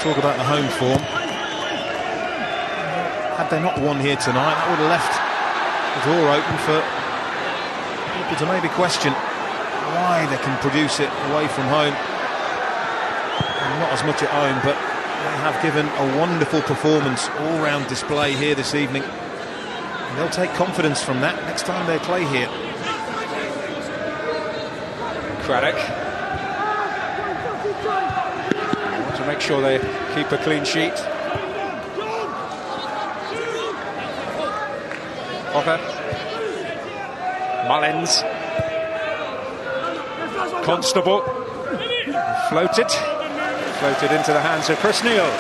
Talk about the home form. Had they not won here tonight, that would have left the door open for people to maybe question why they can produce it away from home. And not as much at home, but they have given a wonderful performance, all-round display here this evening. And they'll take confidence from that next time they play here. Craddock. Make sure they keep a clean sheet. Potter. Mullins. Constable. Floated into the hands of Chris Neal.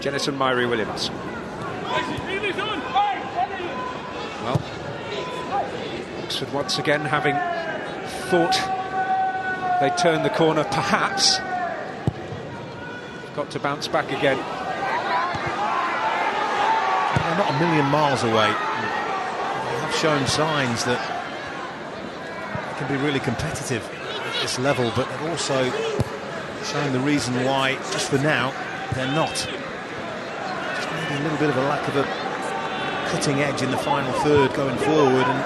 Jennison Myrie Williams. Well, Oxford once again having thought they'd turn the corner, perhaps. Got to bounce back again. They're not a million miles away. They have shown signs that they can be really competitive at this level, but they've also shown the reason why, just for now, they're not. Just maybe a little bit of a lack of a cutting edge in the final third going forward, and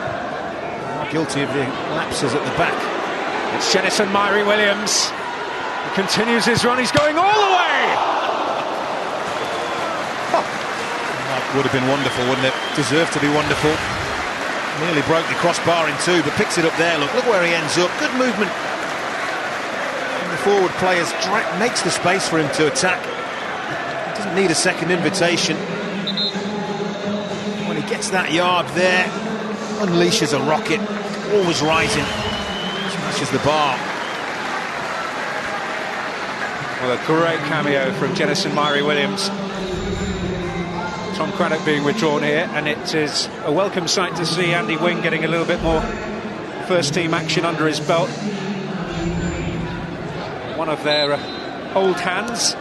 are guilty of the lapses at the back. It's Jennison Myrie Williams. He continues his run. He's going all the way. Would have been wonderful, wouldn't it? Deserved to be wonderful. Nearly broke the crossbar in two, but picks it up there. Look where he ends up. Good movement. And the forward players makes the space for him to attack. He doesn't need a second invitation. When he gets that yard there, unleashes a rocket, always rising, smashes the bar. Well, a great cameo from Jennison Murray-Williams. Tom Craddock being withdrawn here, and it is a welcome sight to see Andy Wing getting a little bit more first-team action under his belt. One of their old hands,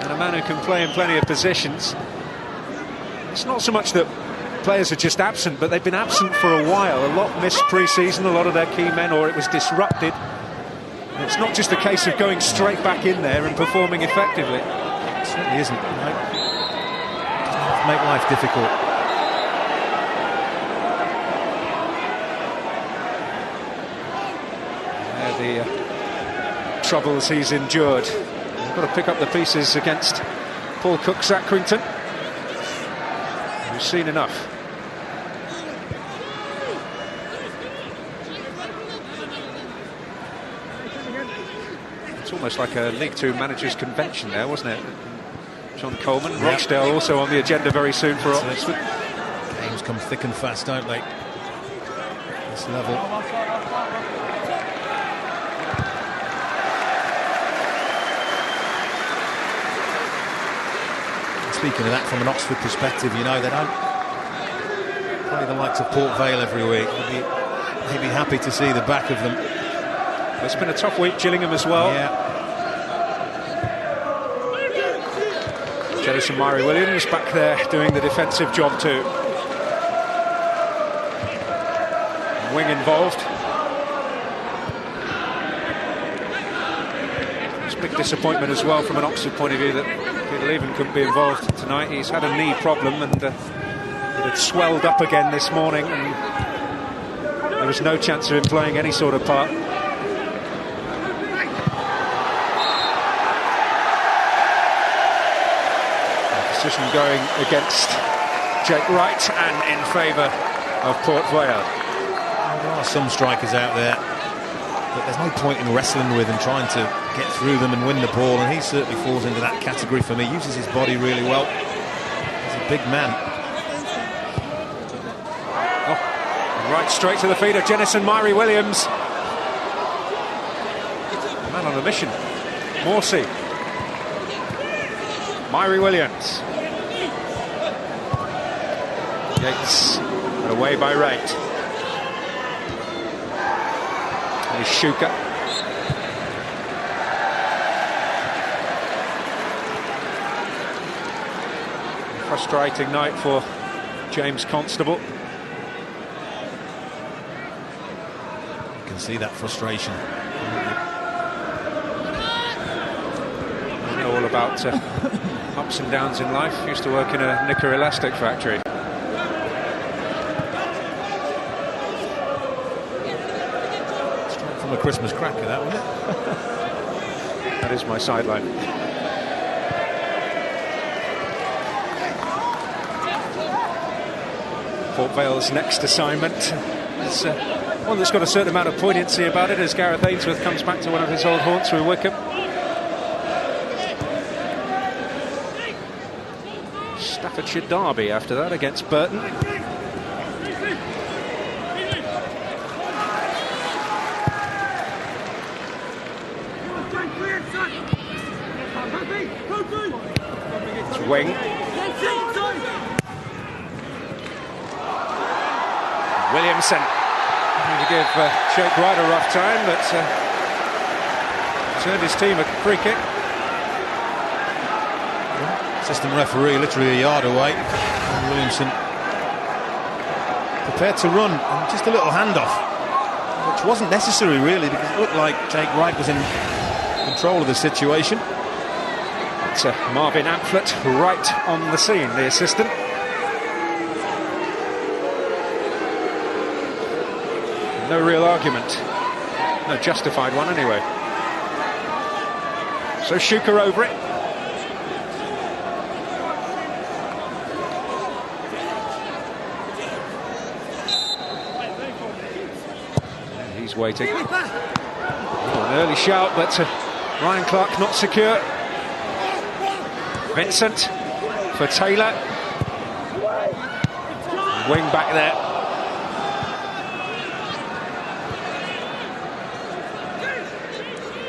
and a man who can play in plenty of positions. It's not so much that players are just absent, but they've been absent for a while. A lot missed pre-season, a lot of their key men, or it was disrupted. And it's not just a case of going straight back in there and performing effectively. It certainly isn't. Doesn't have to make life difficult. The troubles he's endured. He's got to pick up the pieces against Paul Cook-Sackrington. We've seen enough. It's almost like a League Two managers' convention there, wasn't it? John Coleman, yep. Rochdale also on the agenda very soon for Oxford. Games come thick and fast, don't they? This level. Speaking of that, from an Oxford perspective, you know, they don't play the likes of Port Vale every week. They'd be happy to see the back of them. It's been a tough week, Gillingham as well. Yeah. Jennison Murray-Williams back there doing the defensive job too. Wing involved. It's a big disappointment as well from an Oxford point of view that Peter Leven couldn't be involved tonight. He's had a knee problem and it had swelled up again this morning, and there was no chance of him playing any sort of part. Decision going against Jake Wright and in favour of Port Vale. There are some strikers out there, but there's no point in wrestling with and trying to get through them and win the ball, and he certainly falls into that category for me. Uses his body really well. He's a big man. Oh, right straight to the feet of Jennison Murray-Williams. Man on a mission. Morsey. Murray-Williams. Yates and away by Wright. And Shuka. Frustrating night for James Constable. You can see that frustration. I know all about ups and downs in life. Used to work in a knicker elastic factory. Straight from a Christmas cracker, that, wasn't it? That is my sideline. Port Vale's next assignment is one that's got a certain amount of poignancy about it, as Gareth Ainsworth comes back to one of his old haunts through Wickham. Staffordshire derby after that against Burton. It's Wing. Williamson trying to give Jake Wright a rough time, but turned his team a free kick. Assistant referee literally a yard away. And Williamson prepared to run, and just a little handoff, which wasn't necessary really, because it looked like Jake Wright was in control of the situation. It's Marvin Amphlett right on the scene, the assistant. No real argument, no justified one anyway. So Shuka over it. players waiting. Oh, an early shout, but Ryan Clark not secure. Vincent for Taylor. Wing back there.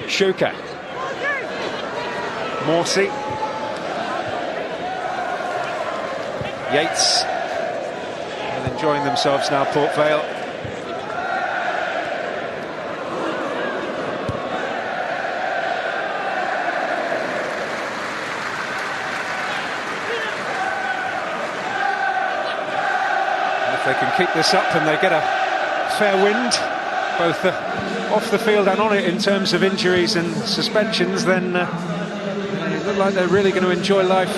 Shuka. Morsey. Yates. And enjoying themselves now, Port Vale. They can keep this up and they get a fair wind, both off the field and on it, in terms of injuries and suspensions, then they look like they're really going to enjoy life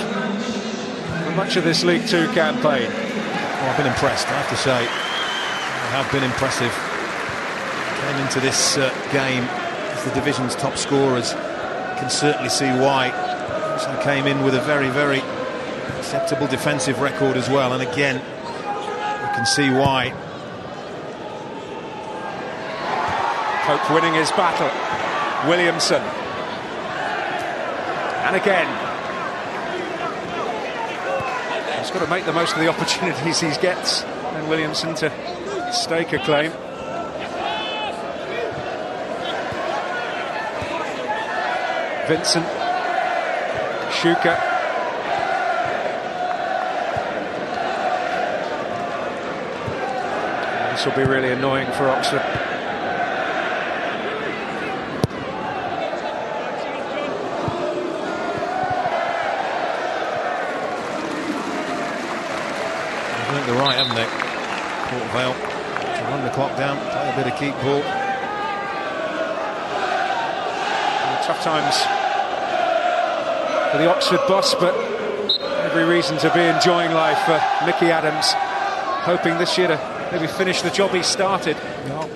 for much of this League Two campaign. I've been impressed, I have to say. I have been impressive. Came into this game as the division's top scorers. Can certainly see why. So came in with a very, very acceptable defensive record as well, and again, can see why. Pope winning his battle. Williamson. And again. He's got to make the most of the opportunities he gets. And Williamson to stake a claim. Vincent. Shuka. This will be really annoying for Oxford. They've earned the right, haven't they? Port Vale to run the clock down, play a bit of keep ball. Tough times for the Oxford boss, but every reason to be enjoying life for Mickey Adams, hoping this year to maybe finish the job he started. Well,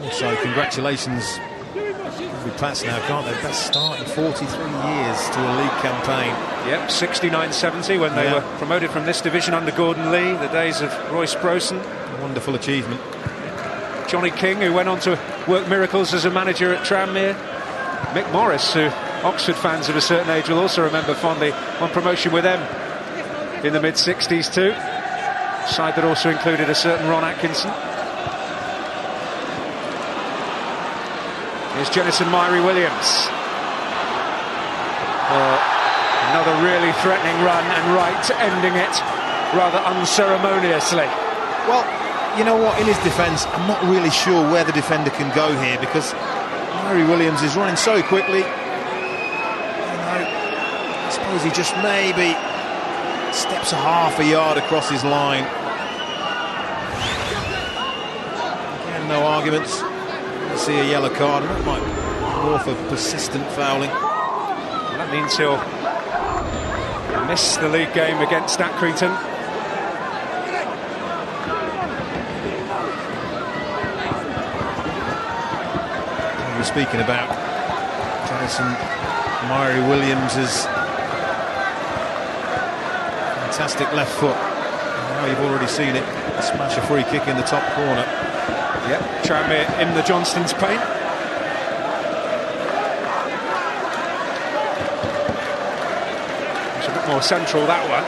also, congratulations. We pass now, can't they? Best start in 43 years to a league campaign. Yep, 69-70 when they were promoted from this division under Gordon Lee, the days of Royce Brosen. A wonderful achievement. Johnny King, who went on to work miracles as a manager at Tranmere. Mick Morris, who Oxford fans of a certain age will also remember fondly, on promotion with them in the mid-60s too. Side that also included a certain Ron Atkinson. Here's Jennison Myrie-Williams. Another really threatening run, and Wright ending it rather unceremoniously. Well, you know what, in his defence, I'm not really sure where the defender can go here, because Myrie-Williams is running so quickly. I suppose he just maybe steps a half a yard across his line. Again, no arguments. I see a yellow card, and that might be more for persistent fouling. That means he'll miss the league game against Accrington. We were speaking about Jennison Myrie-Williams' fantastic left foot. Now you've already seen it smash a free kick in the top corner. Yep, Tranmere in the Johnston's paint. It's a bit more central, that one.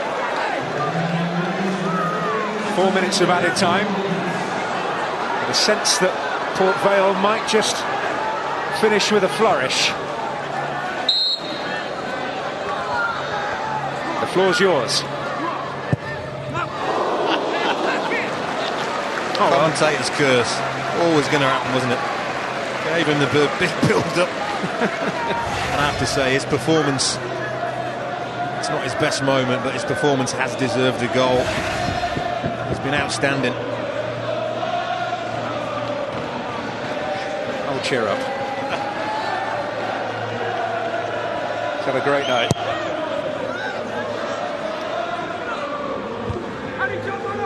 4 minutes of added time. With a sense that Port Vale might just finish with a flourish. The floor's yours. Oh, commentator's curse. Always going to happen, wasn't it? Gave him the big build-up. And I have to say, his performance, it's not his best moment, but his performance has deserved a goal. He's been outstanding. Oh, cheer up. He's had a great night.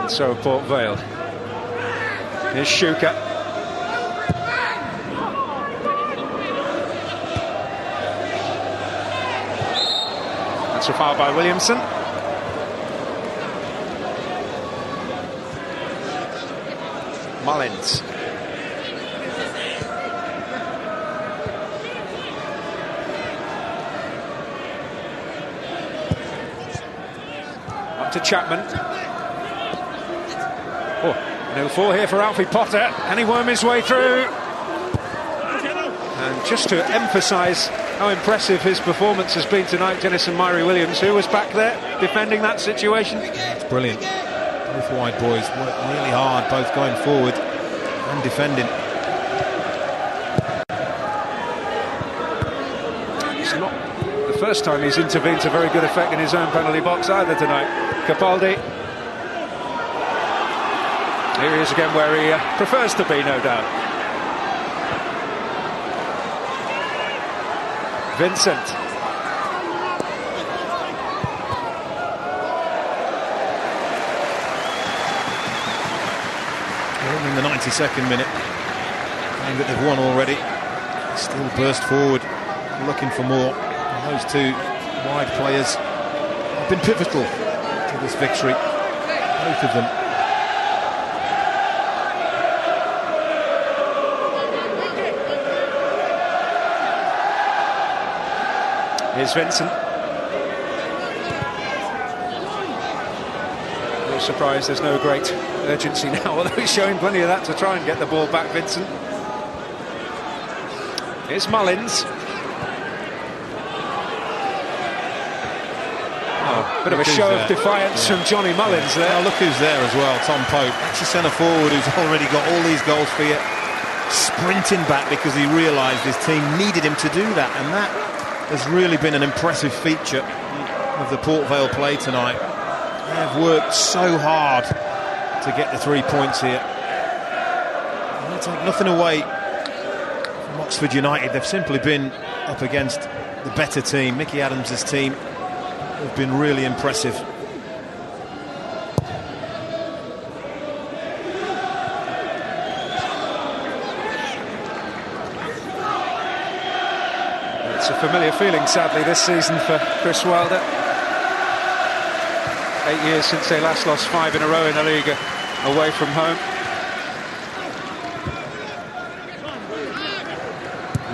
So Port Vale. Here's Shuka. That's a foul by Williamson. Mullins. to Chapman. Oh, no fall here for Alfie Potter. Can he worm his way through? And just to emphasise how impressive his performance has been tonight, Jennison Myrie-Williams, who was back there defending that situation. It's brilliant. Both wide boys work really hard, both going forward and defending. It's not the first time he's intervened to very good effect in his own penalty box either tonight. Capaldi. Here he is again where he prefers to be, no doubt. Vincent. We're in the 92nd minute. Playing that they've won already. Still burst forward, looking for more. And those two wide players have been pivotal to this victory. Both of them. Here's Vincent. No surprise there's no great urgency now, although he's showing plenty of that to try and get the ball back, Vincent. Here's Mullins. Oh, bit of a show of defiance from Johnny Mullins there. Oh, look who's there as well, Tom Pope. That's a centre forward who's already got all these goals for you. Sprinting back because he realised his team needed him to do that, and that has really been an impressive feature of the Port Vale play tonight. They have worked so hard to get the 3 points here. And they'll take nothing away from Oxford United. They've simply been up against the better team. Mickey Adams' team have been really impressive. It's a familiar feeling, sadly, this season for Chris Wilder. 8 years since they last lost 5 in a row in the league away from home.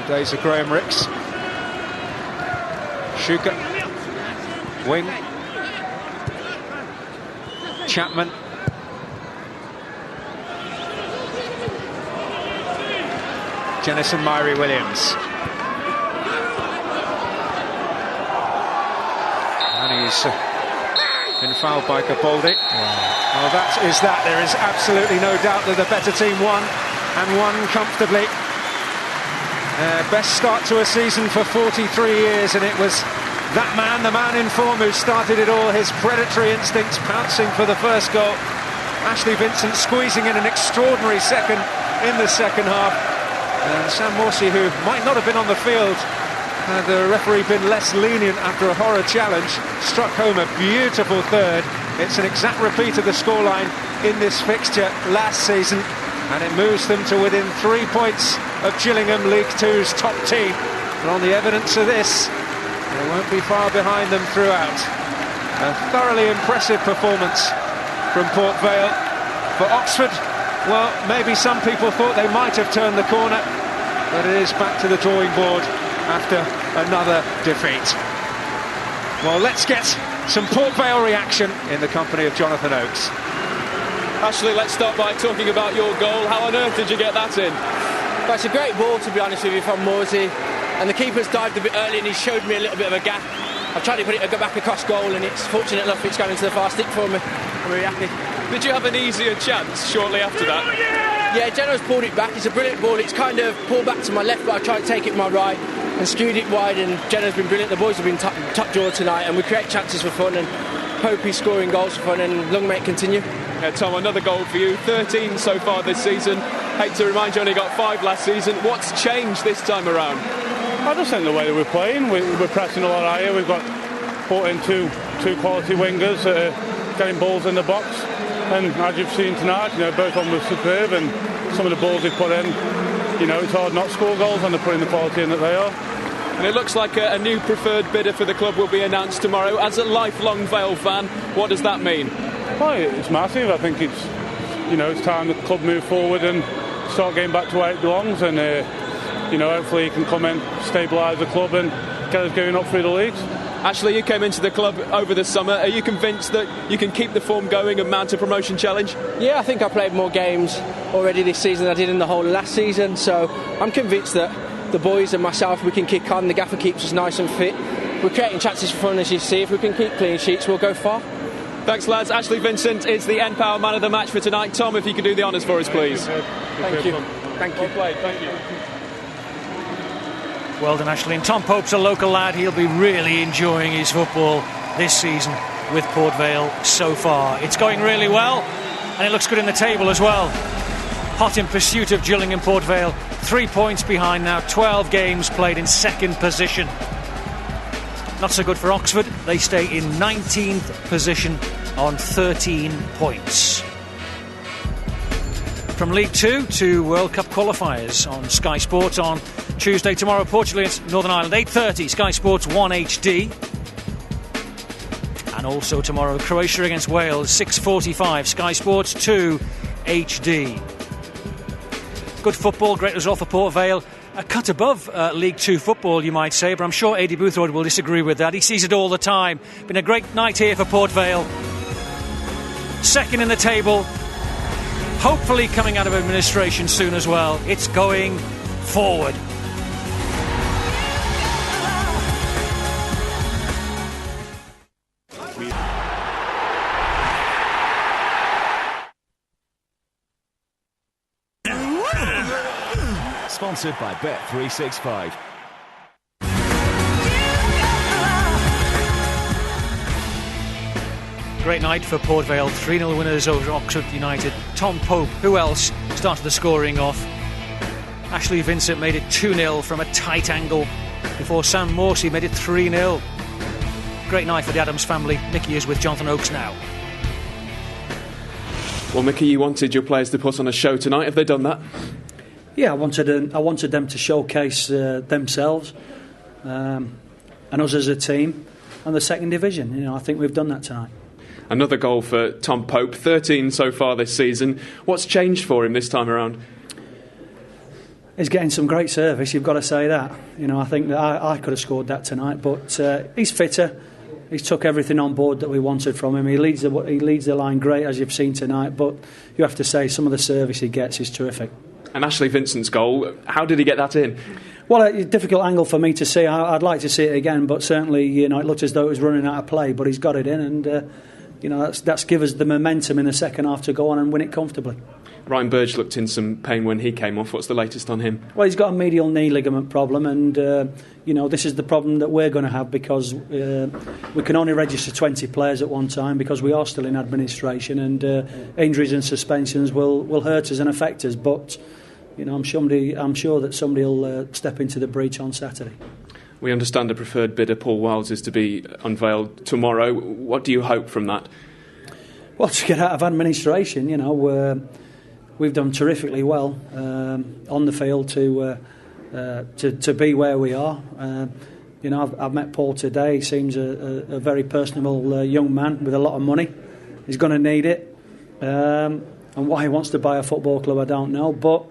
The days of Graham Ricks. Shuka. Wing. Chapman. Jennison Myrie-Williams. And he's been fouled by Capaldi. Well, that is that. There is absolutely no doubt that the better team won, and won comfortably. Best start to a season for 43 years, and it was that man, the man in form, who started it all. His predatory instincts pouncing for the first goal. Ashley Vincent squeezing in an extraordinary second in the second half. And Sam Morsey, who might not have been on the field had the referee been less lenient after a horror challenge, struck home a beautiful third. It's an exact repeat of the scoreline in this fixture last season, and it moves them to within 3 points of Gillingham, League Two's top team. And on the evidence of this, they won't be far behind them throughout. A thoroughly impressive performance from Port Vale. For Oxford, well, maybe some people thought they might have turned the corner, but it is back to the drawing board after another defeat. Well, let's get some Port Vale reaction in the company of Jonathan Oakes. Ashley, let's start by talking about your goal. How on earth did you get that in? Well, it's a great ball, to be honest with you, from Morsey, and the keeper's dived a bit early and he showed me a little bit of a gap. I've tried to put it back across goal, and it's fortunate enough it's going into the far stick for me. I'm really happy. Did you have an easier chance shortly after that? Yeah, Geno's pulled it back. It's a brilliant ball. It's kind of pulled back to my left, but I tried to take it my right and skewed it wide, and Geno's been brilliant. The boys have been top draw tonight, and we create chances for fun, and Popey scoring goals for fun, and long may it continue. Yeah, Tom, another goal for you. 13 so far this season. Hate to remind you, only got 5 last season. What's changed this time around? I just think the way that we're playing. We're pressing a lot higher. We've got put in two quality wingers getting balls in the box, and as you've seen tonight, both of them were superb, and some of the balls they put in, it's hard not to score goals when they're putting the quality in that they are. And it looks like a new preferred bidder for the club will be announced tomorrow. As a lifelong Vale fan, what does that mean? Well, it's massive. I think it's time the club move forward and start getting back to where it belongs, and hopefully he can come in, stabilise the club and get us going up through the leagues. Ashley, you came into the club over the summer. Are you convinced that you can keep the form going and mount a promotion challenge? Yeah, I think I played more games already this season than I did in the whole of last season, so I'm convinced that the boys and myself, we can kick on. The gaffer keeps us nice and fit. We're creating chances for fun, as you see. If we can keep clean sheets, we'll go far. Thanks, lads. Ashley Vincent is the N-Power man of the match for tonight. Tom, if you could do the honours for us, please. Thank you. Thank you. Well played. Thank you. Well done, Ashley. And Tom Pope's a local lad. He'll be really enjoying his football this season with Port Vale so far. It's going really well, and it looks good in the table as well. Hot in pursuit of Gillingham Port Vale. 3 points behind now, 12 games played in second position. Not so good for Oxford. They stay in 19th position on 13 points. From League 2 to World Cup qualifiers on Sky Sports on Tuesday. Tomorrow, Portugal against Northern Ireland, 8:30, Sky Sports 1 HD. And also tomorrow, Croatia against Wales, 6:45, Sky Sports 2 HD. Good football, great result for Port Vale. A cut above League 2 football, you might say, but I'm sure Eddie Boothroyd will disagree with that. He sees it all the time. Been a great night here for Port Vale. Second in the table, hopefully coming out of administration soon as well. It's going forward. Sponsored by Bet365. Great night for Port Vale, 3-0 winners over Oxford United. Tom Pope, who else, started the scoring off. Ashley Vincent made it 2-0 from a tight angle before Sam Morsey made it 3-0. Great night for the Adams family. Mickey is with Jonathan Oakes now. Well, Mickey, you wanted your players to put on a show tonight. Have they done that? Yeah, I wanted them to showcase themselves and us as a team and the second division. You know, I think we've done that tonight. Another goal for Tom Pope, 13 so far this season. What's changed for him this time around? He's getting some great service, you've got to say that. You know, I think that I could have scored that tonight, but he's fitter. He's took everything on board that we wanted from him. He leads the line great, as you've seen tonight, but you have to say some of the service he gets is terrific. And Ashley Vincent's goal, how did he get that in? Well, a difficult angle for me to see. I'd like to see it again, but certainly, you know, it looked as though it was running out of play, but he's got it in, and you know, that's give us the momentum in the second half to go on and win it comfortably. Ryan Burge looked in some pain when he came off. What's the latest on him? Well, he's got a medial knee ligament problem, and you know, this is the problem that we're going to have because we can only register 20 players at one time because we are still in administration, and injuries and suspensions will hurt us and affect us. But you know, I'm sure that somebody will step into the breach on Saturday. We understand the preferred bidder, Paul Wiles, is to be unveiled tomorrow. What do you hope from that? Well, to get out of administration, you know, we've done terrifically well on the field to be where we are. You know, I've met Paul today. He seems a very personable young man with a lot of money. He's going to need it. And why he wants to buy a football club, I don't know, but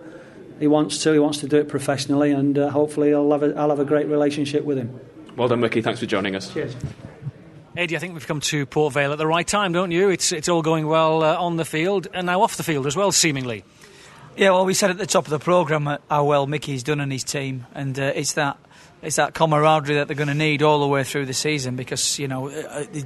he wants to do it professionally, and hopefully I'll have a great relationship with him. Well done, Mickey. Thanks for joining us. Cheers. Eddie, I think we've come to Port Vale at the right time, don't you? It's all going well on the field and now off the field as well, seemingly. Yeah, well, we said at the top of the programme how well Mickey's done and his team, and it's that camaraderie that they're going to need all the way through the season because, you know,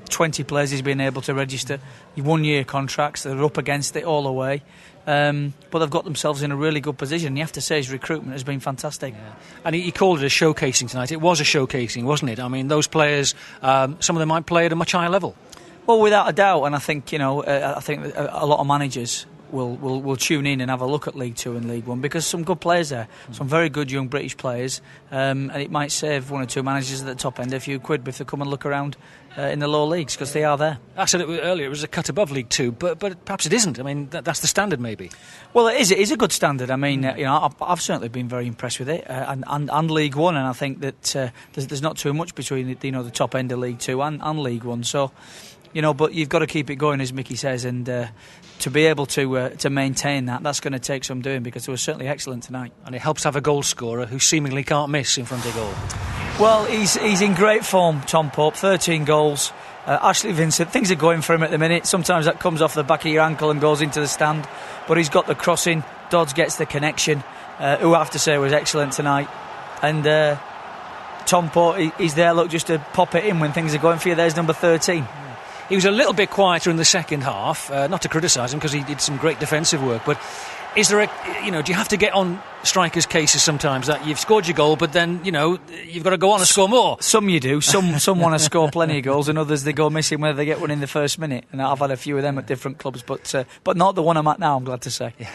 20 players he's been able to register, 1-year contracts, they're up against it all the way. But they've got themselves in a really good position. You have to say his recruitment has been fantastic. Yeah. And he called it a showcasing tonight. It was a showcasing, wasn't it? I mean, those players, some of them might play at a much higher level. Well, without a doubt, and I think, you know, I think a lot of managers will tune in and have a look at League 2 and League 1 because some good players there, some very good young British players, and it might save one or two managers at the top end a few quid if they come and look around in the lower leagues because they are there. I said it earlier, it was a cut above League 2, but perhaps it isn't. I mean, that's the standard maybe. Well, it is a good standard. I mean, you know, I've certainly been very impressed with it and League 1, and I think that there's not too much between the top end of League 2 and League 1, so you know, but you've got to keep it going, as Mickey says, and to be able to maintain that's going to take some doing because it was certainly excellent tonight. And it helps to have a goal scorer who seemingly can't miss in front of goal. Well, he's in great form, Tom Pope. 13 goals. Ashley Vincent, things are going for him at the minute. Sometimes that comes off the back of your ankle and goes into the stand, but he's got the crossing. Dodds gets the connection, who I have to say was excellent tonight. And Tom Pope, he's there, look, just to pop it in when things are going for you. There's number 13. He was a little bit quieter in the second half, not to criticise him because he did some great defensive work, but is there do you have to get on strikers' cases sometimes that you've scored your goal, but then, you've got to go on and score more? Some you do. Some want to score plenty of goals, and others they go missing whether they get one in the first minute. And I've had a few of them at different clubs, but not the one I'm at now, I'm glad to say. Yeah.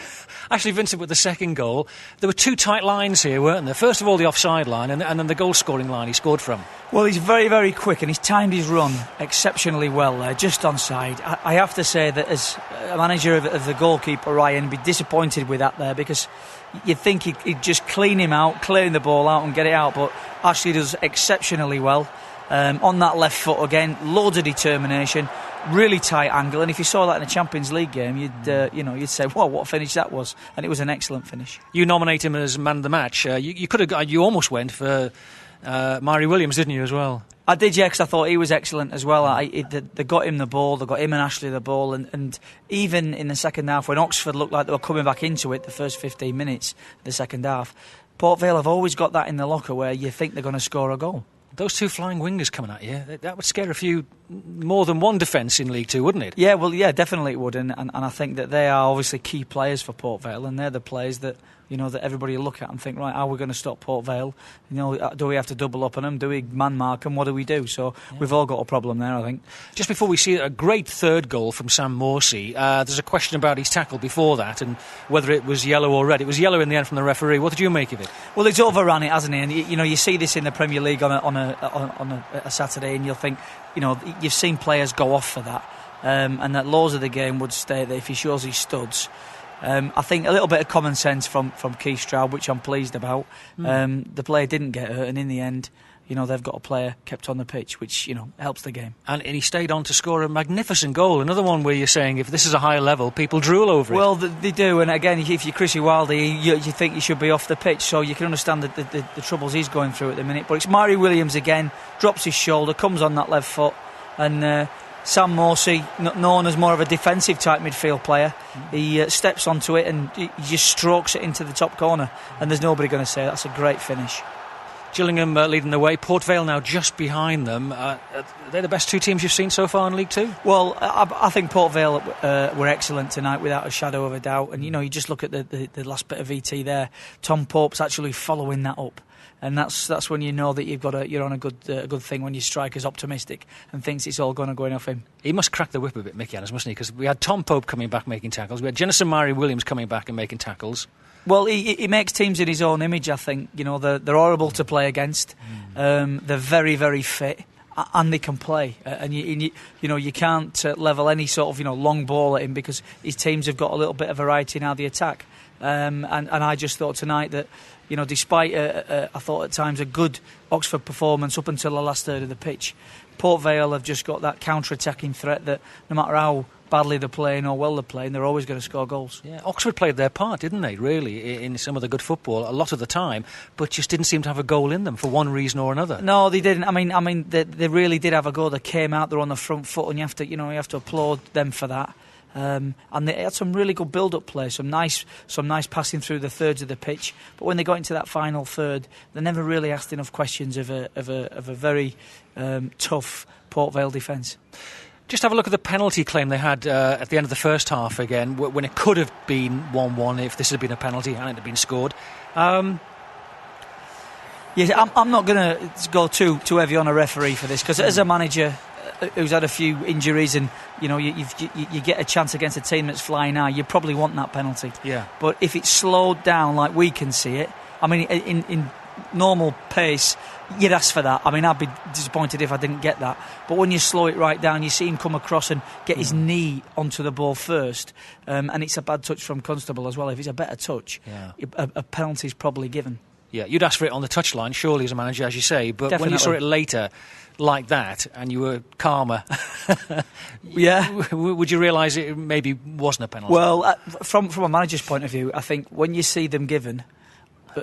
Actually, Vincent, with the second goal, there were two tight lines here, weren't there? First of all, the offside line, and then the goal-scoring line he scored from. Well, he's very, very quick, and he's timed his run exceptionally well there, just onside. I have to say that as a manager of the goalkeeper, Ryan, be disappointed with that there, because you'd think he'd just clean him out, clearing the ball out and get it out, but Ashley does exceptionally well. On that left foot again, loads of determination, really tight angle, and if you saw that in a Champions League game, you'd say, "Wow, what a finish that was!" And it was an excellent finish. You nominate him as man of the match. You almost went for Mari Williams, didn't you, as well? I did, yeah, because I thought he was excellent as well. They got him the ball, they got him and Ashley the ball, and even in the second half, when Oxford looked like they were coming back into it, the first 15 minutes of the second half, Port Vale have always got that in the locker where you think they're going to score a goal. Those two flying wingers coming at you, that would scare a few, more than one defence in League Two, wouldn't it? Yeah, well, yeah, definitely it would, and I think that they are obviously key players for Port Vale, and they're the players that that everybody will look at and think, right, how are we going to stop Port Vale? Do we have to double up on them? Do we man mark them? What do we do? So we've all got a problem there, I think. Just before we see a great third goal from Sam Morsey, there's a question about his tackle before that and whether it was yellow or red. It was yellow in the end from the referee. What did you make of it? Well, he's overrun it, hasn't he? And you see this in the Premier League on a Saturday, and you'll think, you've seen players go off for that, and that laws of the game would state that if he shows his studs. I think a little bit of common sense from Keith Stroud, which I'm pleased about. The player didn't get hurt, and in the end, they've got a player kept on the pitch, which helps the game. And he stayed on to score a magnificent goal. Another one where you're saying if this is a higher level, people drool over it. Well, they do. And again, if you're Chrissy Wilder, you think he should be off the pitch, so you can understand the troubles he's going through at the minute. But it's Mari Williams again, drops his shoulder, comes on that left foot, and Sam Morsey, known as more of a defensive type midfield player, he steps onto it and he just strokes it into the top corner, and there's nobody going to say that's a great finish. Gillingham leading the way, Port Vale now just behind them. They're the best two teams you've seen so far in League Two? Well, I think Port Vale were excellent tonight without a shadow of a doubt, and you just look at the last bit of VT there. Tom Pope's actually following that up. And that's when you know that you're on a good thing, when your striker's optimistic and thinks it's all going to go in off him. He must crack the whip a bit, Mickey Adams, mustn't he? Because we had Tom Pope coming back making tackles. We had Jenison Mari Williams coming back and making tackles. Well, he makes teams in his own image, I think. They're horrible to play against. They're very, very fit. And they can play, and you can't level any sort of long ball at him because his teams have got a little bit of variety in how they attack. And I just thought tonight that despite I thought at times a good Oxford performance up until the last third of the pitch, Port Vale have just got that counter-attacking threat that no matter how badly they're playing or well they're playing, they're always going to score goals. Yeah, Oxford played their part, didn't they, really, in some of the good football a lot of the time, but just didn't seem to have a goal in them for one reason or another. No, they didn't. I mean, they really did have a goal. They came out, they're on the front foot, and you have to applaud them for that. And they had some really good build-up play, some nice passing through the thirds of the pitch. But when they got into that final third, they never really asked enough questions of a very tough Port Vale defence. Just have a look at the penalty claim they had at the end of the first half again, when it could have been 1-1 if this had been a penalty and it had been scored. I'm not going to go too heavy on a referee for this, because as a manager who's had a few injuries and you get a chance against a team that's flying high, you probably want that penalty. Yeah. But if it's slowed down like we can see it, I mean, in normal pace, you'd ask for that. I mean, I'd be disappointed if I didn't get that. But when you slow it right down, you see him come across and get his knee onto the ball first, and it's a bad touch from Constable as well. If it's a better touch, a penalty's probably given. Yeah, you'd ask for it on the touchline, surely, as a manager, as you say. But Definitely. When you saw it later, like that, and you were calmer, would you realise it maybe wasn't a penalty? Well, from a manager's point of view, I think when you see them given,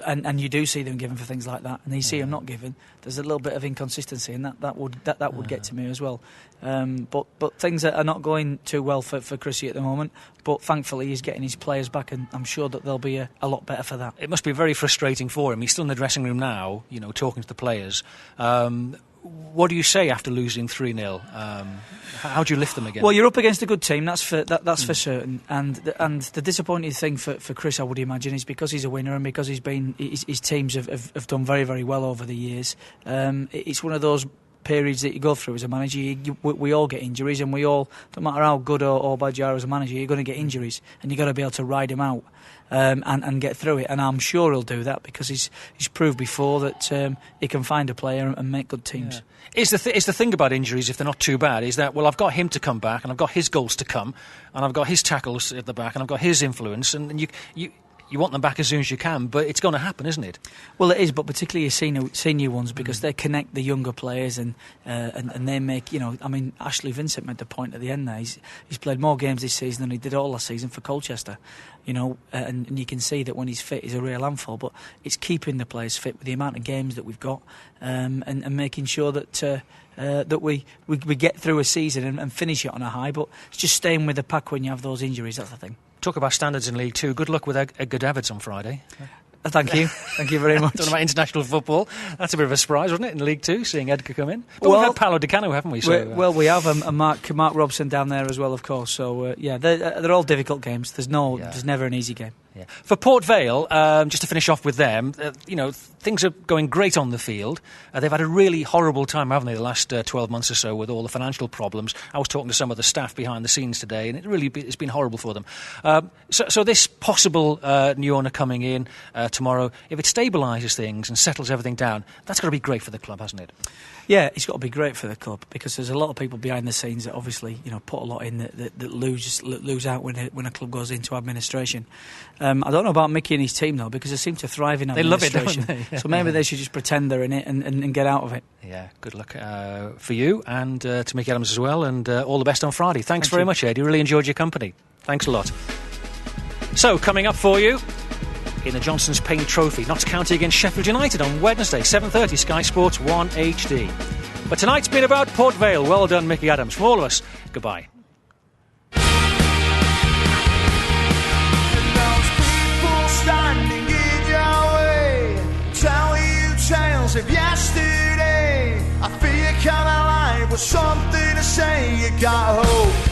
and you do see them given for things like that, and you see them not given. There's a little bit of inconsistency, and that would get to me as well. But things are not going too well for Chrissy at the moment. But thankfully, he's getting his players back, and I'm sure that they'll be a lot better for that. It must be very frustrating for him. He's still in the dressing room now, talking to the players. What do you say after losing 3-0? How do you lift them again? Well, you're up against a good team, that's for certain. And the disappointing thing for Chris, I would imagine, is because he's a winner and because his teams have done very, very well over the years. It's one of those periods that you go through as a manager. We all get injuries, and we all, no matter how good or bad you are as a manager, you're going to get injuries, and you've got to be able to ride them out and get through it. And I'm sure he'll do that because he's proved before that he can find a player and make good teams. Yeah. Is the thing about injuries, if they're not too bad, is that, well, I've got him to come back, and I've got his goals to come, and I've got his tackles at the back, and I've got his influence, and you want them back as soon as you can, but it's going to happen, isn't it? Well, it is, but particularly your senior ones, because they connect the younger players and they make, Ashley Vincent made the point at the end there. He's played more games this season than he did all last season for Colchester, and you can see that when he's fit, he's a real handful. But it's keeping the players fit with the amount of games that we've got, and making sure that we get through a season and finish it on a high. But it's just staying with the pack when you have those injuries. That's the thing. Talk about standards in League Two. Good luck with Edgar Davids on Friday. Thank you. Thank you very much. Talking about international football, that's a bit of a surprise, wasn't it, in League Two, seeing Edgar come in? But we've had Paolo Di Canio, haven't we? We have a Mark Robson down there as well, of course. So, they're all difficult games. There's never an easy game. Yeah. For Port Vale, just to finish off with them, things are going great on the field. They've had a really horrible time, haven't they, the last 12 months or so with all the financial problems. I was talking to some of the staff behind the scenes today, and it's been horrible for them. So this possible new owner coming in tomorrow, if it stabilises things and settles everything down, that's got to be great for the club, hasn't it? Yeah, it's got to be great for the club, because there's a lot of people behind the scenes that obviously put a lot in that lose out when a club goes into administration. I don't know about Mickey and his team though, because they seem to thrive in administration. They love it, don't they? So maybe they should just pretend they're in it and get out of it. Yeah, good luck for you and to Mickey Adams as well, and all the best on Friday. Thanks very much, Eddie. Really enjoyed your company. Thanks a lot. So, coming up for you in the Johnson's Paint Trophy, Notts County against Sheffield United on Wednesday, 7:30, Sky Sports 1 HD. But tonight's been about Port Vale. Well done, Mickey Adams. From all of us, goodbye. Tales of yesterday, I feel you come alive with something to say. You got hope.